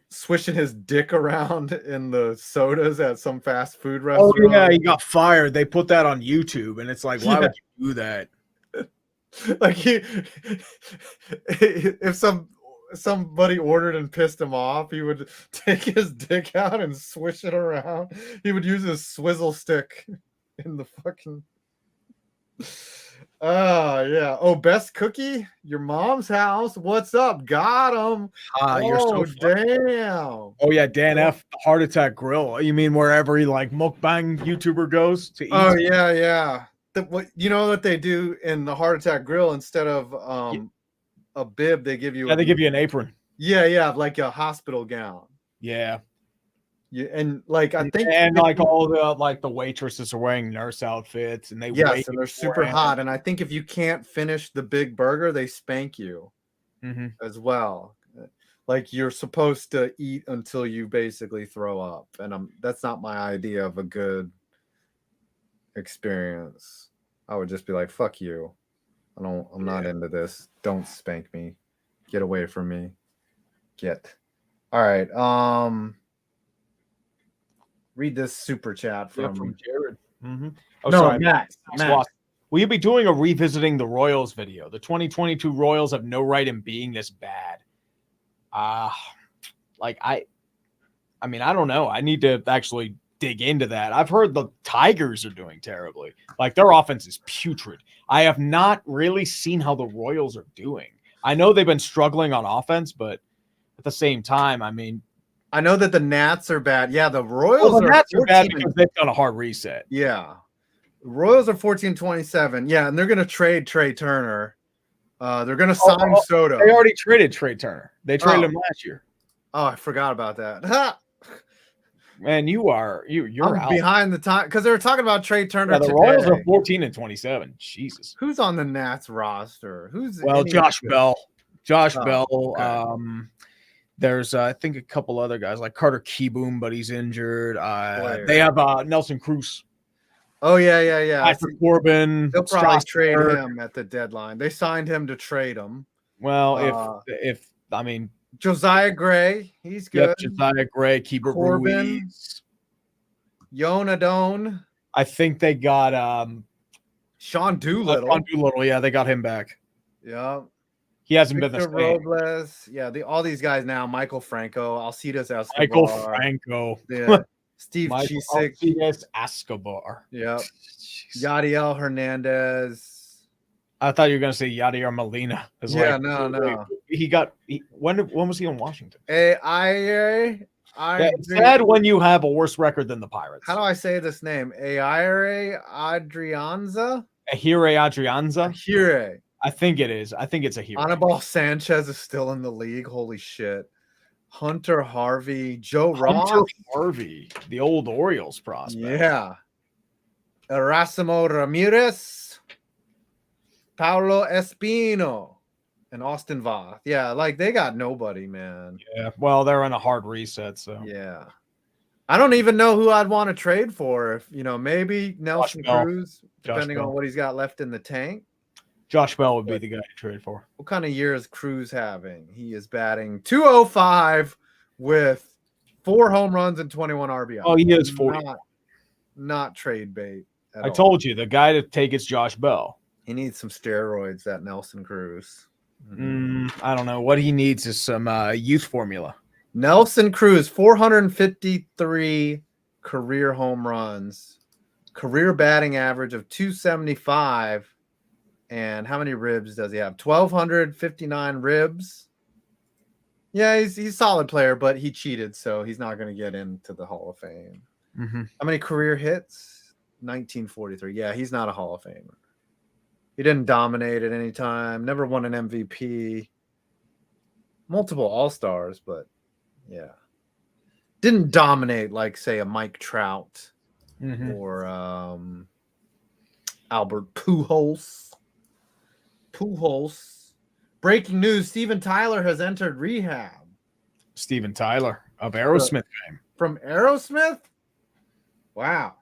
swishing his dick around in the sodas at some fast food restaurant? Oh yeah, he got fired. They put that on YouTube, and it's like, why would you do that? Like if somebody ordered and pissed him off, he would take his dick out and swish it around. He would use his swizzle stick in the fucking. Yeah. Oh, best cookie? Your mom's house. What's up? Got him. You're so damn. Oh yeah, Dan F. Heart Attack Grill. You mean wherever he like mukbang YouTuber goes to eat? Oh yeah. What what they do in the Heart Attack Grill, instead of a bib, they give you they give you an apron. Yeah, like a hospital gown. Yeah. Yeah, and like I think, and like all the waitresses are wearing nurse outfits, and and they're super hot. And I think if you can't finish the big burger, they spank you as well. Like you're supposed to eat until you basically throw up, and that's not my idea of a good experience. I would just be like, fuck you. I'm not into this. Don't spank me. Get away from me. All right. Read this super chat from Jared. Oh, no, sorry, Matt. Will you be doing a revisiting the Royals video? The 2022 Royals have no right in being this bad. I mean, I don't know. I need to actually dig into that. I've heard the Tigers are doing terribly. Like their offense is putrid. I have not really seen how the Royals are doing. I know they've been struggling on offense, but at the same time, I mean, I know that the Nats are bad. Yeah, the Royals are bad because they've done a hard reset. Yeah. The Royals are 14-27. Yeah, and they're going to trade Trey Turner. They're going to sign Soto. They already traded Trey Turner. They traded him last year. Oh, I forgot about that. Man, you're out behind the time because they were talking about Trey Turner. The Royals are 14-27. Jesus. Who's on the Nats roster? Josh Bell. Josh Bell. Okay. There's I think a couple other guys like Carter Keyboom, but he's injured. They have Nelson Cruz. Oh yeah. Patrick Corbin. They'll probably trade Strasburg. him at the deadline. They signed him to trade him. Well, if I mean, Josiah Gray, he's good. yep, Josiah Gray, Keibert Corbin. Ruiz. Yonadone. I think they got Sean Doolittle. Sean Doolittle, yeah, they got him back. Yeah. He hasn't been Victor the same. Robles. Yeah, all these guys now. Michael Franco, Alcides Escobar. Michael Franco. Yeah. Steve Chisek. Alcides Escobar. Yep. Yadiel Hernandez. I thought you were gonna say Yadier Molina. Yeah, no. When was he in Washington? It's sad when you have a worse record than the Pirates. How do I say this name? Aire Adrianza? Ahire Adrianza? Ahire. I think it is. I think it's Ahire. Anibal Sanchez is still in the league. Holy shit. Hunter Harvey. Joe Ross. Hunter Harvey, the old Orioles prospect. Yeah. Erasmo Ramirez. Paulo Espino. And Austin Voth. Yeah, like they got nobody, man. Yeah, well, they're on a hard reset, so yeah. I don't even know who I'd want to trade for. If maybe Nelson Cruz, depending on what he's got left in the tank. Josh Bell would be the guy to trade for. What kind of year is Cruz having? He is batting .205 with 4 home runs and 21 RBI. Oh, he is 40. Not trade bait. I told you the guy to take is Josh Bell. He needs some steroids, that Nelson Cruz. I don't know. What he needs is some youth formula. Nelson Cruz, 453 career home runs, career batting average of 275. And how many ribs does he have? 1,259 ribs. Yeah, he's a solid player, but he cheated, so he's not going to get into the Hall of Fame. How many career hits? 1943. Yeah, he's not a Hall of Famer. He didn't dominate at any time. Never won an MVP. Multiple All-Stars, but yeah. Didn't dominate like, say, a Mike Trout or Albert Pujols. Breaking news, Steven Tyler has entered rehab. Steven Tyler of Aerosmith fame. From Aerosmith? Wow.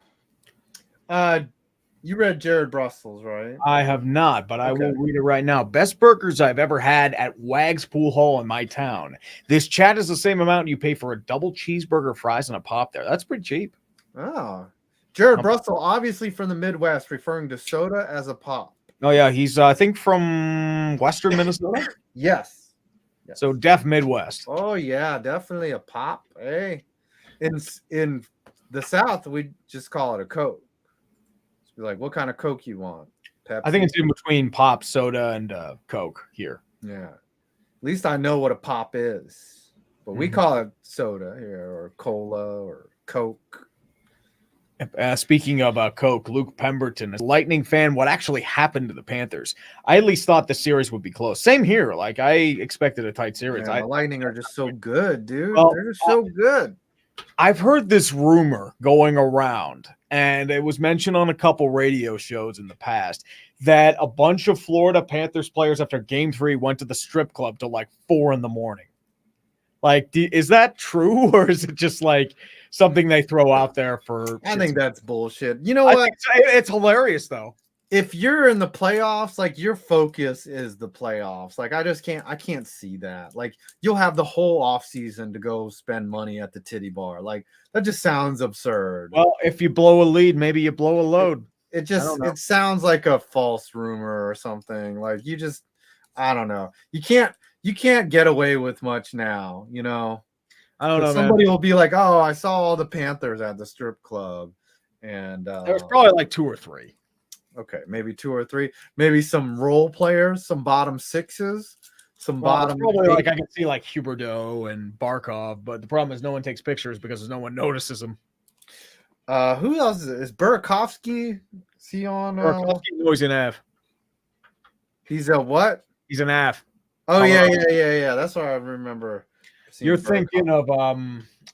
You read Jared Brussels, right? I have not, but I will read it right now. Best burgers I've ever had at Wag's Pool Hall in my town. This chat is the same amount you pay for a double cheeseburger, fries, and a pop there. That's pretty cheap. Oh. Jared Brussels, obviously from the Midwest, referring to soda as a pop. Oh, yeah. He's, I think, from Western Minnesota. Yes. So, def Midwest. Oh, yeah. Definitely a pop. Hey. In the South, we just call it a Coke. Be like, what kind of Coke you want? Pepsi? I think it's in between pop, soda, and Coke here. Yeah. At least I know what a pop is. But we call it soda here, or cola, or Coke. Speaking of Coke, Luke Pemberton, a Lightning fan, what actually happened to the Panthers? I at least thought the series would be close. Same here. Like, I expected a tight series. Yeah, the Lightning are just so good, dude. Well, they're just so good. I've heard this rumor going around, and it was mentioned on a couple radio shows in the past, that a bunch of Florida Panthers players after Game 3 went to the strip club till like 4 a.m. Like, is that true, or is it just like something they throw out there for? I think that's bullshit. You know what? It's hilarious, though. If you're in the playoffs, like your focus is the playoffs. Like I can't see that. Like you'll have the whole off season to go spend money at the titty bar. Like that just sounds absurd. Well, if you blow a lead, maybe you blow a load. It sounds like a false rumor or something. Like I don't know. You can't get away with much now, I don't know. Somebody will be like, "Oh, I saw all the Panthers at the strip club," and there's probably like 2 or 3. Okay, maybe 2 or 3. Maybe some role players, some bottom sixes, bottom. Probably like I can see like Huberdeau and Barkov, but the problem is no one takes pictures because no one notices them. Who else is Burakovsky? Is he on? Burakovsky, no, he's an Av. He's a what? He's an Av. Oh yeah. That's what I remember. You're thinking of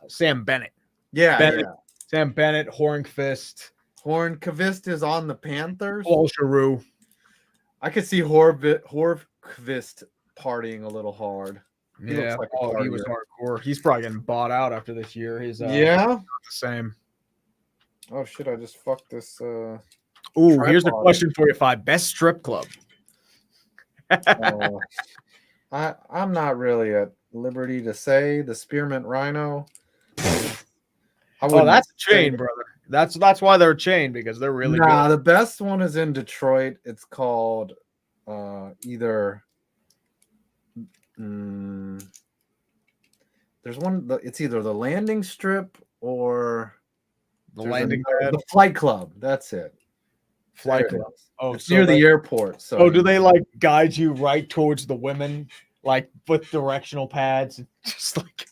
Sam Bennett. Yeah, Bennett, yeah. Sam Bennett, Hornqvist. Hornqvist is on the Panthers. Paul Giroux. I could see Hornqvist partying a little hard. He looks like he was hardcore. He's probably getting bought out after this year. He's not the same. Oh shit! I just fucked this. Ooh, here's a tripod. question for you, Five. Best strip club. I'm not really at liberty to say the Spearmint Rhino. Oh, that's a chain, brother. That's why they're a chain, because they're really good. The best one is in Detroit. It's called either. There's one. It's either the Landing Strip or The landing pad. The Flight Club. That's it. Flight Club. Oh, it's near the airport. So do they like guide you right towards the women, like with directional pads? Just like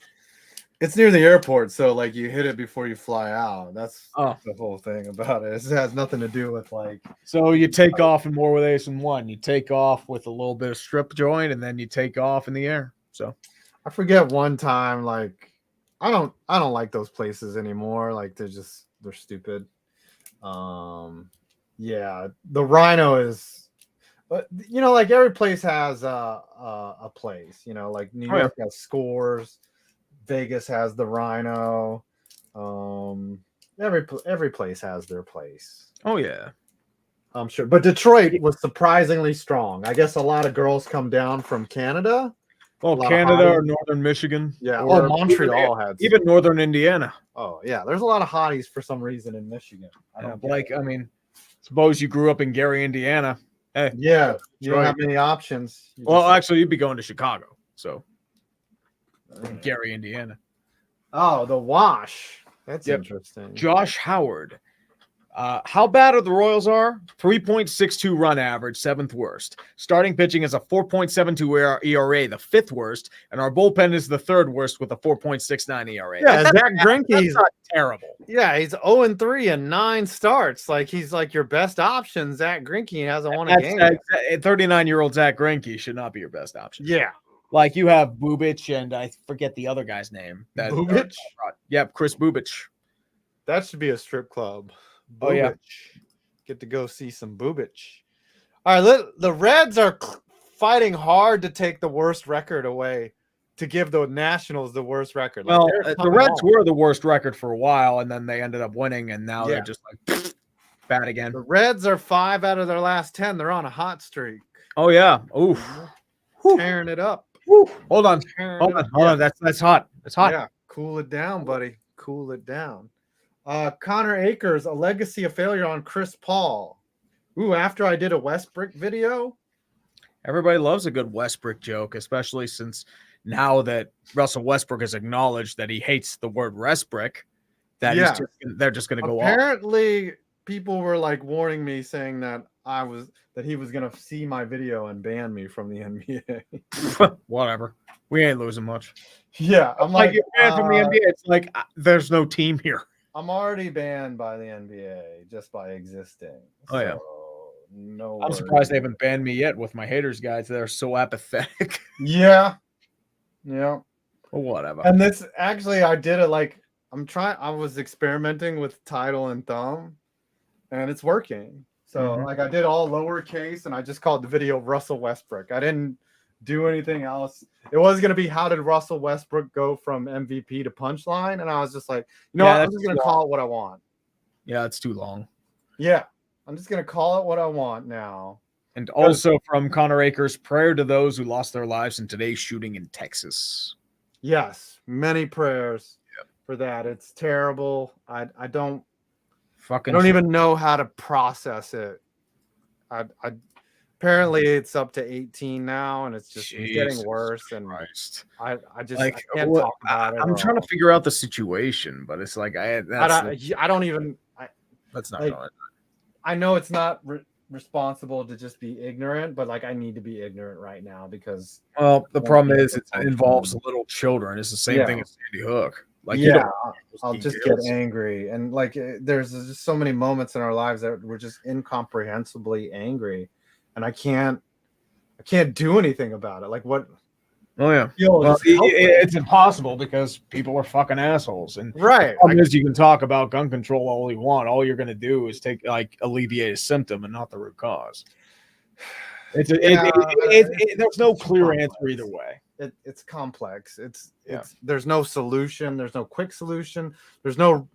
it's near the airport, so like you hit it before you fly out. That's the whole thing about it. It has nothing to do with like. So you take off in More with Ace in one. You take off with a little bit of strip joint, and then you take off in the air. So I forget one time, like I don't like those places anymore. Like they're stupid. Yeah, the Rhino is, but like every place has a place. Like New York has Scores, Vegas has the Rhino. Every place has their place. Oh yeah, I'm sure. But Detroit was surprisingly strong. I guess a lot of girls come down from Canada. Well, Canada or northern Michigan. Yeah. Or Montreal had even northern Indiana. Oh yeah, there's a lot of hotties for some reason in Michigan. I mean, suppose you grew up in Gary, Indiana. Hey, yeah, you don't have many options. Actually, you'd be going to Chicago. So Gary, Indiana. Oh, the Wash. That's interesting. Josh Howard. How bad are the Royals are? 3.62 run average, 7th worst. Starting pitching is a 4.72 ERA, the 5th worst, and our bullpen is the 3rd worst with a 4.69 ERA. Yeah, Zach Greinke's not terrible. Yeah, he's 0-3 and 9 starts. Like he's like your best option. Zach Greinke hasn't won a game. 39-year-old Zach Greinke should not be your best option. Yeah. Like you have Bubic and I forget the other guy's name. Bubic? Yep, Chris Bubic. That should be a strip club. Bubic. Oh yeah, get to go see some Bubic. All right, the Reds are fighting hard to take the worst record away, to give the Nationals the worst record. Well, the Reds were the worst record for a while, and then they ended up winning, and now they're just like bad again. The Reds are 5 out of their last 10. They're on a hot streak. Oh yeah, oof, tearing it up. Woo. Hold on. That's hot. It's hot. Yeah, cool it down, buddy. Cool it down. Connor Akers, a legacy of failure on Chris Paul. Ooh, after I did a Westbrook video. Everybody loves a good Westbrook joke, especially since now that Russell Westbrook has acknowledged that he hates the word Westbrook, that they're just going to go off. Apparently, people were like warning me, saying that he was going to see my video and ban me from the NBA. Whatever. We ain't losing much. Yeah, I'm like you're banned from the NBA. It's like there's no team here. I'm already banned by the NBA just by existing. Oh yeah. No. I'm surprised they haven't banned me yet with my haters guys. They're so apathetic. Yeah. Yeah. Well, whatever. And this actually, I did it like I was experimenting with title and thumb, and it's working. So like I did all lowercase, and I just called the video Russell Westbrook. I didn't do anything else. It was going to be how did Russell Westbrook go from MVP to punchline, and I was just like, I'm just going to call it what I want. Yeah, it's too long. Yeah, I'm just going to call it what I want now. And also from Connor Akers, prayer to those who lost their lives in today's shooting in Texas. Yes, many prayers for that. It's terrible. I don't even know how to process it. Apparently it's up to 18 now, and it's just getting worse. And I can't talk about it. I'm trying to figure out the situation, but it's like I don't even. Let's not know it. I know it's not responsible to just be ignorant, but like I need to be ignorant right now because. Well, the problem is it involves little children. It's the same thing as Sandy Hook. Like I'll just get angry, and like there's just so many moments in our lives that we're just incomprehensibly angry. And I can't do anything about it. Like what? Oh yeah. Well, it's impossible because people are fucking assholes. And right. You can talk about gun control all you want. All you're going to do is alleviate a symptom and not the root cause. There's no clear answer either way. It's complex. There's no solution. There's no quick solution. There's no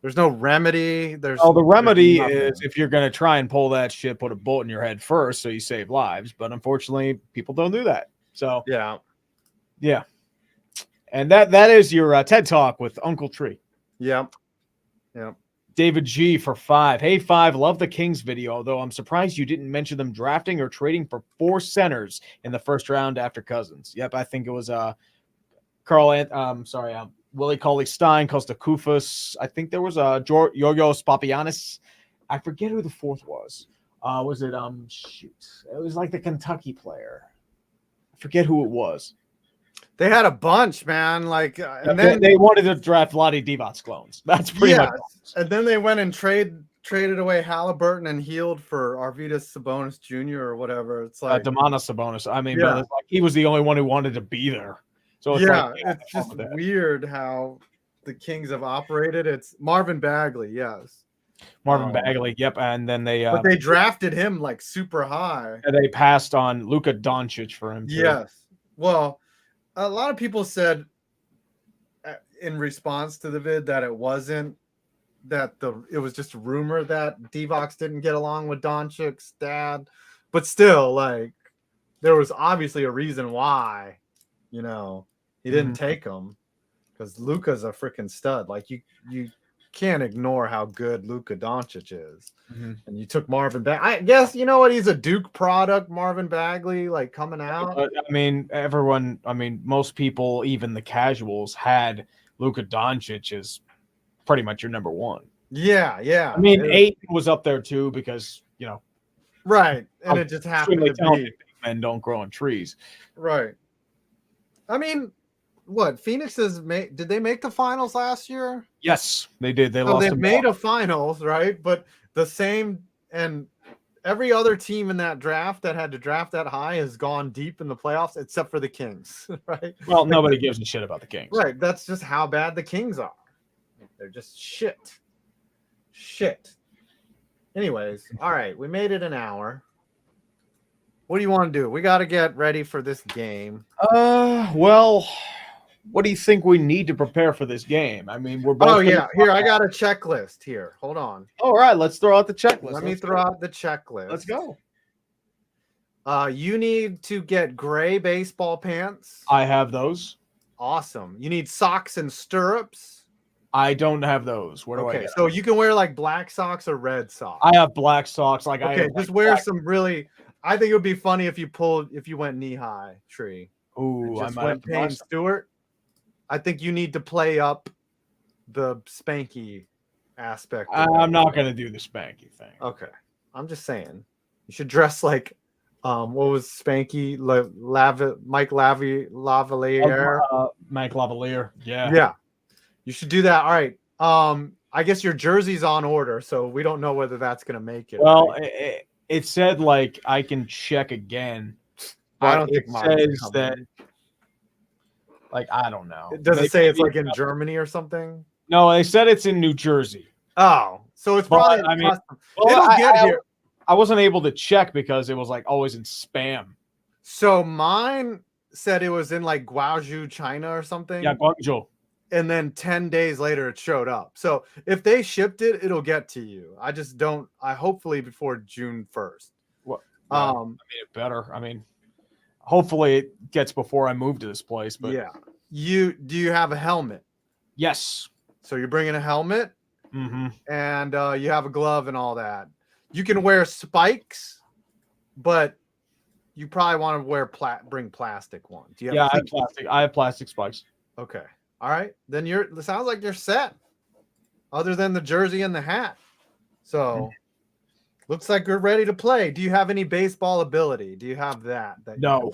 There's no remedy. The remedy there's is if you're going to try and pull that shit, put a bullet in your head first so you save lives. But unfortunately, people don't do that. So, yeah. And that is your TED Talk with Uncle Tree. Yep. David G for 5. Hey, 5, love the Kings video, although I'm surprised you didn't mention them drafting or trading for 4 centers in the first round after Cousins. Yep, I think it was Willie Cauley-Stein, Costa Kufus. I think there was Yorgos Papagiannis. I forget who the fourth was. Was it It was like the Kentucky player. I forget who it was. They had a bunch, man. Like, and then they wanted to draft Vlade Divac's clones. That's pretty much. And then they went and traded away Halliburton and healed for Arvydas Sabonis Jr. or whatever. It's like Domantas Sabonis. I mean, but like, he was the only one who wanted to be there. So it's just weird how the Kings have operated. It's Marvin Bagley, yes. Marvin Bagley, yep. And then but they drafted him like super high. And they passed on Luka Doncic for him. Too. Yes. Well, a lot of people said in response to the vid that it wasn't it was just a rumor that Divac didn't get along with Doncic's dad, but still, like, there was obviously a reason why, he didn't take him, because Luka's a freaking stud. Like, you can't ignore how good Luka Doncic is. And you took Marvin Bagley. I guess he's a Duke product, Marvin Bagley, like, coming out. But, most people, even the casuals, had Luka Doncic as pretty much your number one. Yeah. I mean, Ayton was up there too because right, and it just happened to be men don't grow on trees. Right. I mean, what Phoenix did they make the finals last year? Yes, they did. They made a finals, right? But the same, and every other team in that draft that had to draft that high has gone deep in the playoffs, except for the Kings, right? Well, nobody gives a shit about the Kings. Right. That's just how bad the Kings are. They're just shit. Anyways, all right. We made it an hour. What do you want to do? We got to get ready for this game. Well, what do you think we need to prepare for this game? I mean, we're both. Oh, yeah. Here, I got a checklist here. Hold on. All right. Let's throw out the checklist. Let me throw out the checklist. Let's go. You need to get gray baseball pants. I have those. Awesome. You need socks and stirrups. I don't have those. Where do I get so you can wear like black socks or red socks. I have black socks. Just wear some really. I think it would be funny if you went knee high, Tree. Ooh, I might went Payne Stewart. I think you need to play up the spanky aspect. I'm not gonna do the spanky thing. Okay, I'm just saying you should dress like what was Spanky Mike Lavalier? Mike Lavalier. Yeah. You should do that. All right. I guess your jersey's on order, so we don't know whether that's going to make it. Well, right? it said like I can check again. I don't think it says that. Like, I don't know. Does it say it's like in Germany or something? No, they said it's in New Jersey. Oh, so it's probably. I wasn't able to check because it was like always in spam. So mine said it was in like Guangzhou, China or something. Yeah, Guangzhou. And then 10 days later, it showed up. So if they shipped it, it'll get to you. I just don't. Hopefully before June 1st. What? It better. I mean, hopefully it gets before I move to this place. But yeah, do you have a helmet? Yes. So you're bringing a helmet, and you have a glove and all that. You can wear spikes, but you probably want to bring plastic ones. I have plastic. I have plastic spikes. Okay. All right, then it sounds like you're set. Other than the jersey and the hat, so looks like you're ready to play. Do you have any baseball ability? Do you have that? No.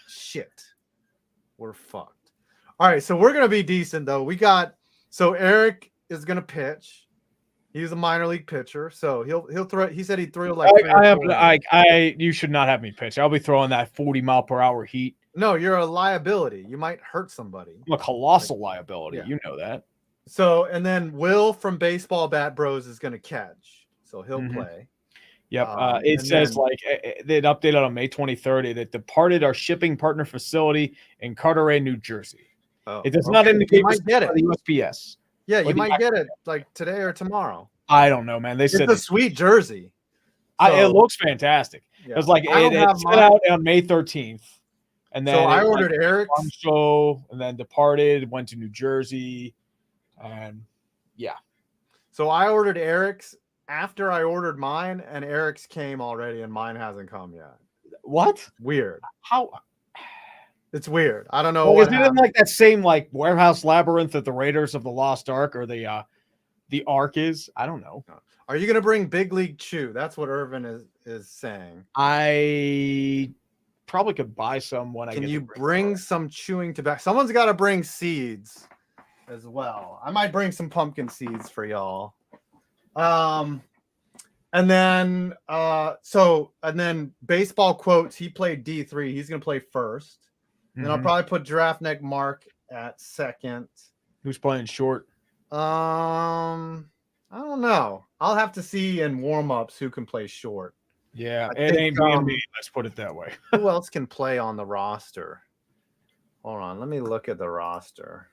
Shit, we're fucked. All right, so we're gonna be decent though. So Eric is gonna pitch. He's a minor league pitcher, so he'll throw. He said he'd throw like. You should not have me pitch. I'll be throwing that 40-mile-per-hour heat. No, you're a liability. You might hurt somebody. I'm a colossal liability. Yeah. You know that. So, and then Will from Baseball Bat Bros is going to catch. So he'll play. Yep. It says it updated on May 23rd that departed our shipping partner facility in Carteret, New Jersey. It does not indicate might get it. The USPS. Yeah, you might get it like today or tomorrow. I don't know, man. They said it's a sweet jersey. It looks fantastic. Yeah. It was like it set out on May 13th, and then so I ordered Eric's show, and then departed, went to New Jersey, and yeah. So I ordered Eric's after I ordered mine, and Eric's came already, and mine hasn't come yet. What? Weird. How? It's weird. I don't know. Well, is it in like that same like warehouse labyrinth that the Raiders of the Lost Ark or the Ark is? I don't know. Are you gonna bring Big League Chew? That's what Irvin is saying. I probably could buy some when I get. Can you bring some chewing tobacco? Someone's got to bring seeds as well. I might bring some pumpkin seeds for y'all. And then baseball quotes. He played D3. He's gonna play first. And I'll probably put Giraffe Neck Mark at second. Who's playing short? I don't know. I'll have to see in warm-ups who can play short. Yeah, it ain't being me. Let's put it that way. Who else can play on the roster? Hold on. Let me look at the roster.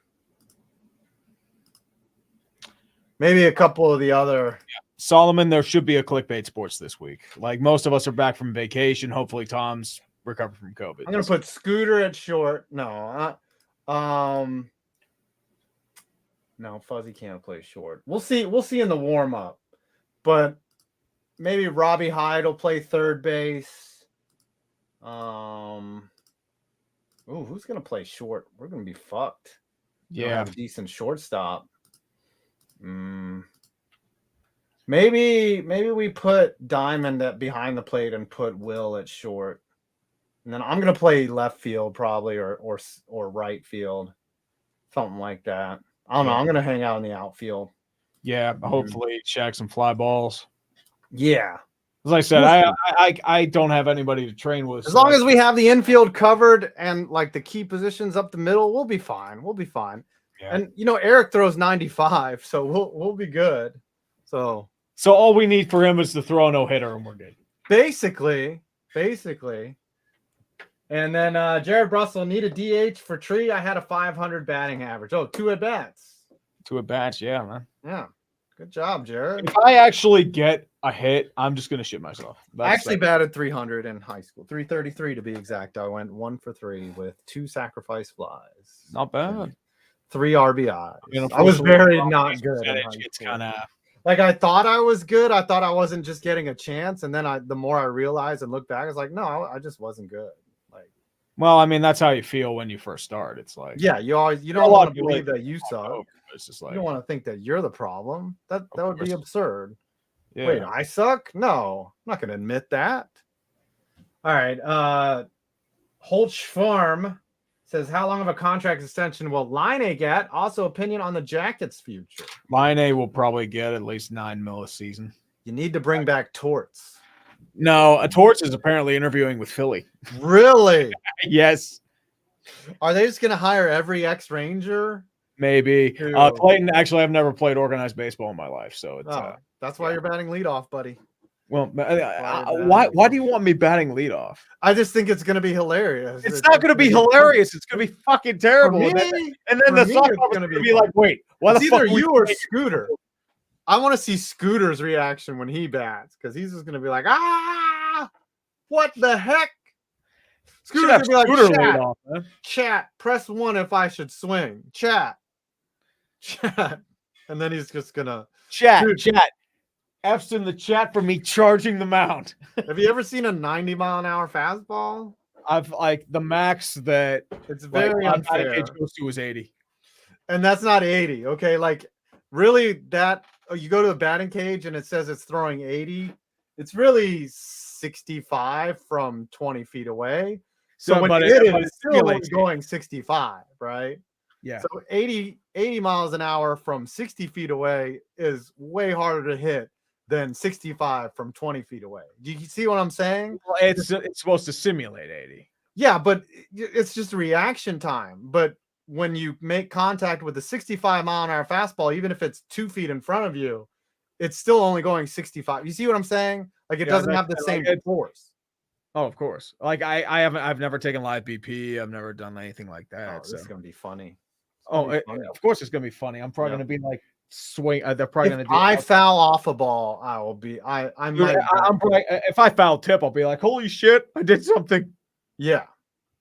Maybe a couple of the other. Yeah. Solomon, there should be a Clickbait Sports this week. Like most of us are back from vacation. Hopefully Tom's recovered from COVID. I'm going to put Scooter at short. No, Fuzzy can't play short. We'll see in the warm-up. But maybe Robbie Hyde will play third base. Who's going to play short? We're going to be fucked. Yeah. Have a decent shortstop. Maybe we put Diamond at behind the plate and put Will at short. And then I'm going to play left field probably or right field. Something like that. I don't know. I'm going to hang out in the outfield. Yeah, hopefully shack some fly balls. Yeah. As I said, I don't have anybody to train with. As long as we have the infield covered and like the key positions up the middle, we'll be fine. Yeah. And Eric throws 95, so we'll be good. So all we need for him is to throw a no-hitter and we're good. Basically. And then Jared Russell need a DH for Tree. I had a 500 batting average. 2 at-bats. 2 at-bats, yeah, man. Yeah. Good job, Jared. If I actually get a hit, I'm just going to shit myself. I actually batted 300 in high school. 333 to be exact. I went 1 for 3 with 2 sacrifice flies. Not bad. 3 RBIs. I was very not good. It's kind of like I thought I was good. I thought I wasn't just getting a chance. And then the more I realized and looked back, I was like, no, I just wasn't good. Well, I mean, that's how you feel when you first start. It's like, yeah, you don't want to believe that you suck. It's just like, you don't want to think that you're the problem. That would be absurd. Yeah. Wait, I suck? No, I'm not going to admit that. All right. Holch Farm says, how long of a contract extension will Line get? Also, opinion on the Jackets' future. Line will probably get at least $9 million a season. You need to bring back Torts. No, Torts is apparently interviewing with Philly. Really? Yes. Are they just going to hire every ex-Ranger? Maybe. Clayton, actually, I've never played organized baseball in my life, so it's that's why you're batting leadoff, buddy. Well, why do you want me batting leadoff? I just think it's going to be hilarious. It's not going to be hilarious. It's going to be fucking terrible. And then the Sox are going to be like, wait, why the fuck? Either you or Scooter. I want to see Scooter's reaction when he bats because he's just going to be like, what the heck? Scooter's going to be like, chat, press 1 if I should swing. Chat. And then he's just going to. Chat. F's in the chat for me charging the mound. Have you ever seen a 90-mile-an-hour fastball? I've like the max that it's very unfair. Goes to is 80. And that's not 80. Okay. Like really you go to the batting cage and it says it's throwing 80. It's really 65 from 20 feet away. So when it's still going 65, right? Yeah. So 80 miles an hour from 60 feet away is way harder to hit than 65 from 20 feet away. Do you see what I'm saying? Well, it's supposed to simulate 80. Yeah, but it's just reaction time. But when you make contact with a 65-mile-an-hour fastball, even if it's 2 feet in front of you, it's still only going 65. You see what I'm saying? Like it doesn't have the same force. Oh, of course. Like I've never taken live BP. I've never done anything like that. This is gonna be funny. Of course it's gonna be funny. I'm probably gonna be like swing. They're probably gonna do. I foul off a ball, I will be. I might. I'm probably, if I foul tip, I'll be like, holy shit, I did something. Yeah.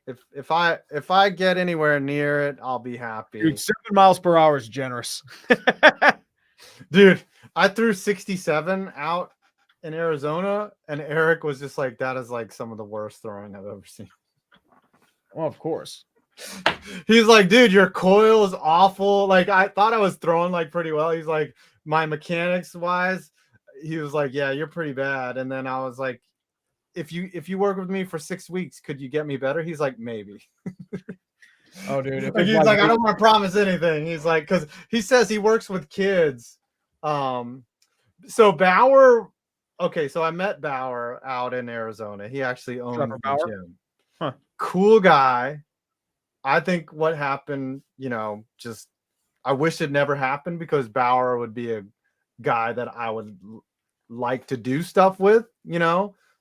If I get anywhere near it, I'll be happy. Dude, 7 miles per hour is generous. Dude, I threw 67 out in Arizona, and Eric was just like, that is like some of the worst throwing I've ever seen. Well, of course. He's like, dude, your coil is awful. Like, I thought I was throwing like pretty well. He's like, my mechanics wise, he was like, yeah, you're pretty bad. And then I was like, if you work with me for 6 weeks, could you get me better? He's like, maybe. Oh, dude. He's like, I don't want to promise anything. He's like, because he says he works with kids. So Bauer, okay, so I met Bauer out in Arizona. He actually owns the gym. Huh. Cool guy. I think what happened, just I wish it never happened, because Bauer would be a guy that I would like to do stuff with,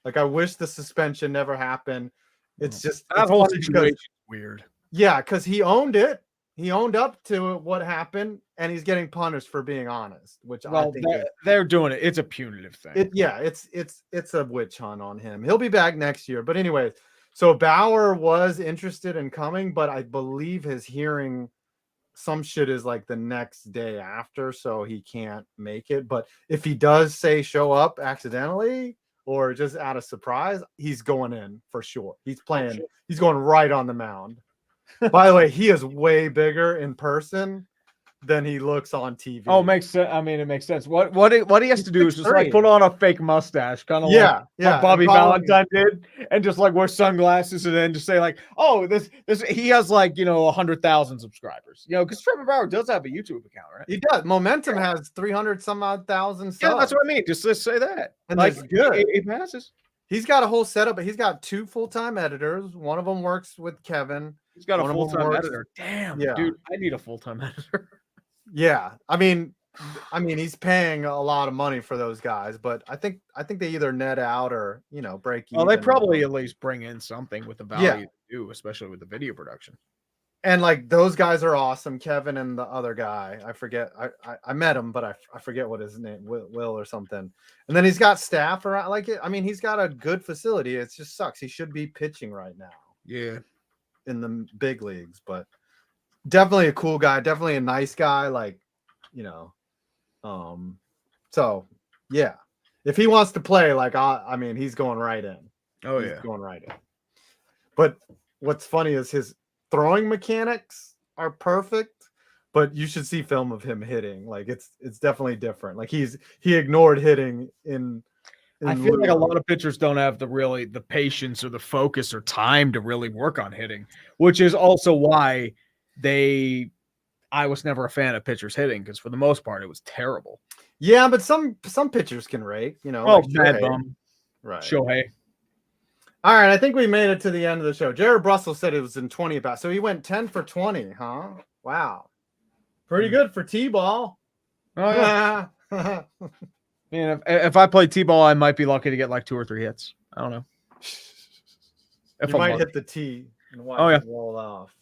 Like, I wish the suspension never happened. It's just that whole situation is weird. Yeah, because he owned it. He owned up to what happened, and he's getting punished for being honest, which I think they're doing it. It's a punitive thing. It's a witch hunt on him. He'll be back next year. But anyways, so Bauer was interested in coming, but I believe his hearing, some shit is like the next day after, so he can't make it. But if he does say show up accidentally or just out of surprise, he's going in for sure. He's playing. He's going right on the mound. By the way, he is way bigger in person than he looks on TV. Oh, makes sense. I mean, it makes sense. What he has to do is just like put on a fake mustache, kind of like Bobby Valentine did, and just like wear sunglasses, and then just say like, oh, this he has like 100,000 subscribers, because Trevor Bauer does have a YouTube account, right? He does. Momentum has 300 some odd thousand subs. Yeah, that's what I mean. Just say that, and like it's good. It passes. He's got a whole setup, but he's got 2 full-time editors. One of them works with Kevin. He's got a full-time editor. Damn, dude, I need a full-time editor. Yeah, I mean, he's paying a lot of money for those guys, but I think they either net out or break even. Well, they probably at least bring in something with the value to do, especially with the video production. And like those guys are awesome. Kevin and the other guy, I forget. I met him, but I forget what his name, Will or something. And then he's got staff around. Like it. I mean, he's got a good facility. It just sucks. He should be pitching right now. Yeah, in the big leagues, but definitely a cool guy. Definitely a nice guy. Like, So yeah, if he wants to play, like I mean, he's going right in. Oh he's going right in. But what's funny is his throwing mechanics are perfect, but you should see film of him hitting. Like it's definitely different. Like he ignored hitting in I feel like a lot of pitchers don't have the patience or the focus or time to really work on hitting, which is also why I was never a fan of pitchers hitting, because for the most part it was terrible. Yeah, but some pitchers can rake, like bad bum. Right. Shohei. All right, I think we made it to the end of the show. Jared Russell said it was in 20 at bats. So he went 10 for 20, huh? Wow. Pretty good for T-ball. Oh, yeah. I mean, if I play T-ball, I might be lucky to get like 2 or 3 hits. I don't know. You might hit the T and watch it roll off.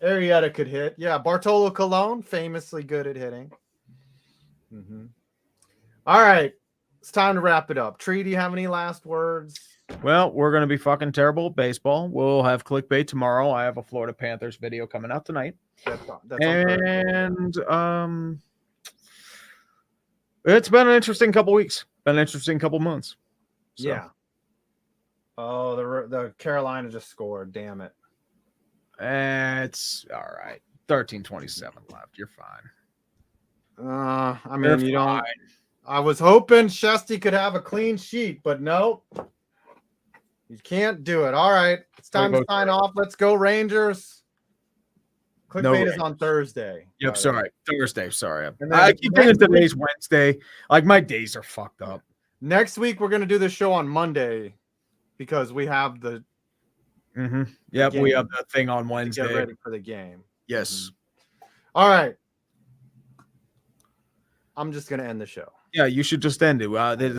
Arrieta could hit. Yeah, Bartolo Colon, famously good at hitting. Mm-hmm. All right. It's time to wrap it up. Tree, do you have any last words? Well, we're going to be fucking terrible at baseball. We'll have clickbait tomorrow. I have a Florida Panthers video coming out tonight. That's and it's been an interesting couple weeks. Been an interesting couple months. So. Yeah. Oh, the Carolina just scored. Damn it. It's all right. 13:27 left. You're fine. I mean, you don't. I was hoping Shesty could have a clean sheet, but no. You can't do it. All right. It's time to sign off. Let's go, Rangers. Clickbait is on Thursday. Yep, sorry. Thursday, sorry. I keep thinking today's Wednesday. Like, my days are fucked up. Next week, we're going to do the show on Monday because we have the Yep, we have the thing on Wednesday. Get ready for the game. Yes. All right. I'm just going to end the show. Yeah, you should just end it.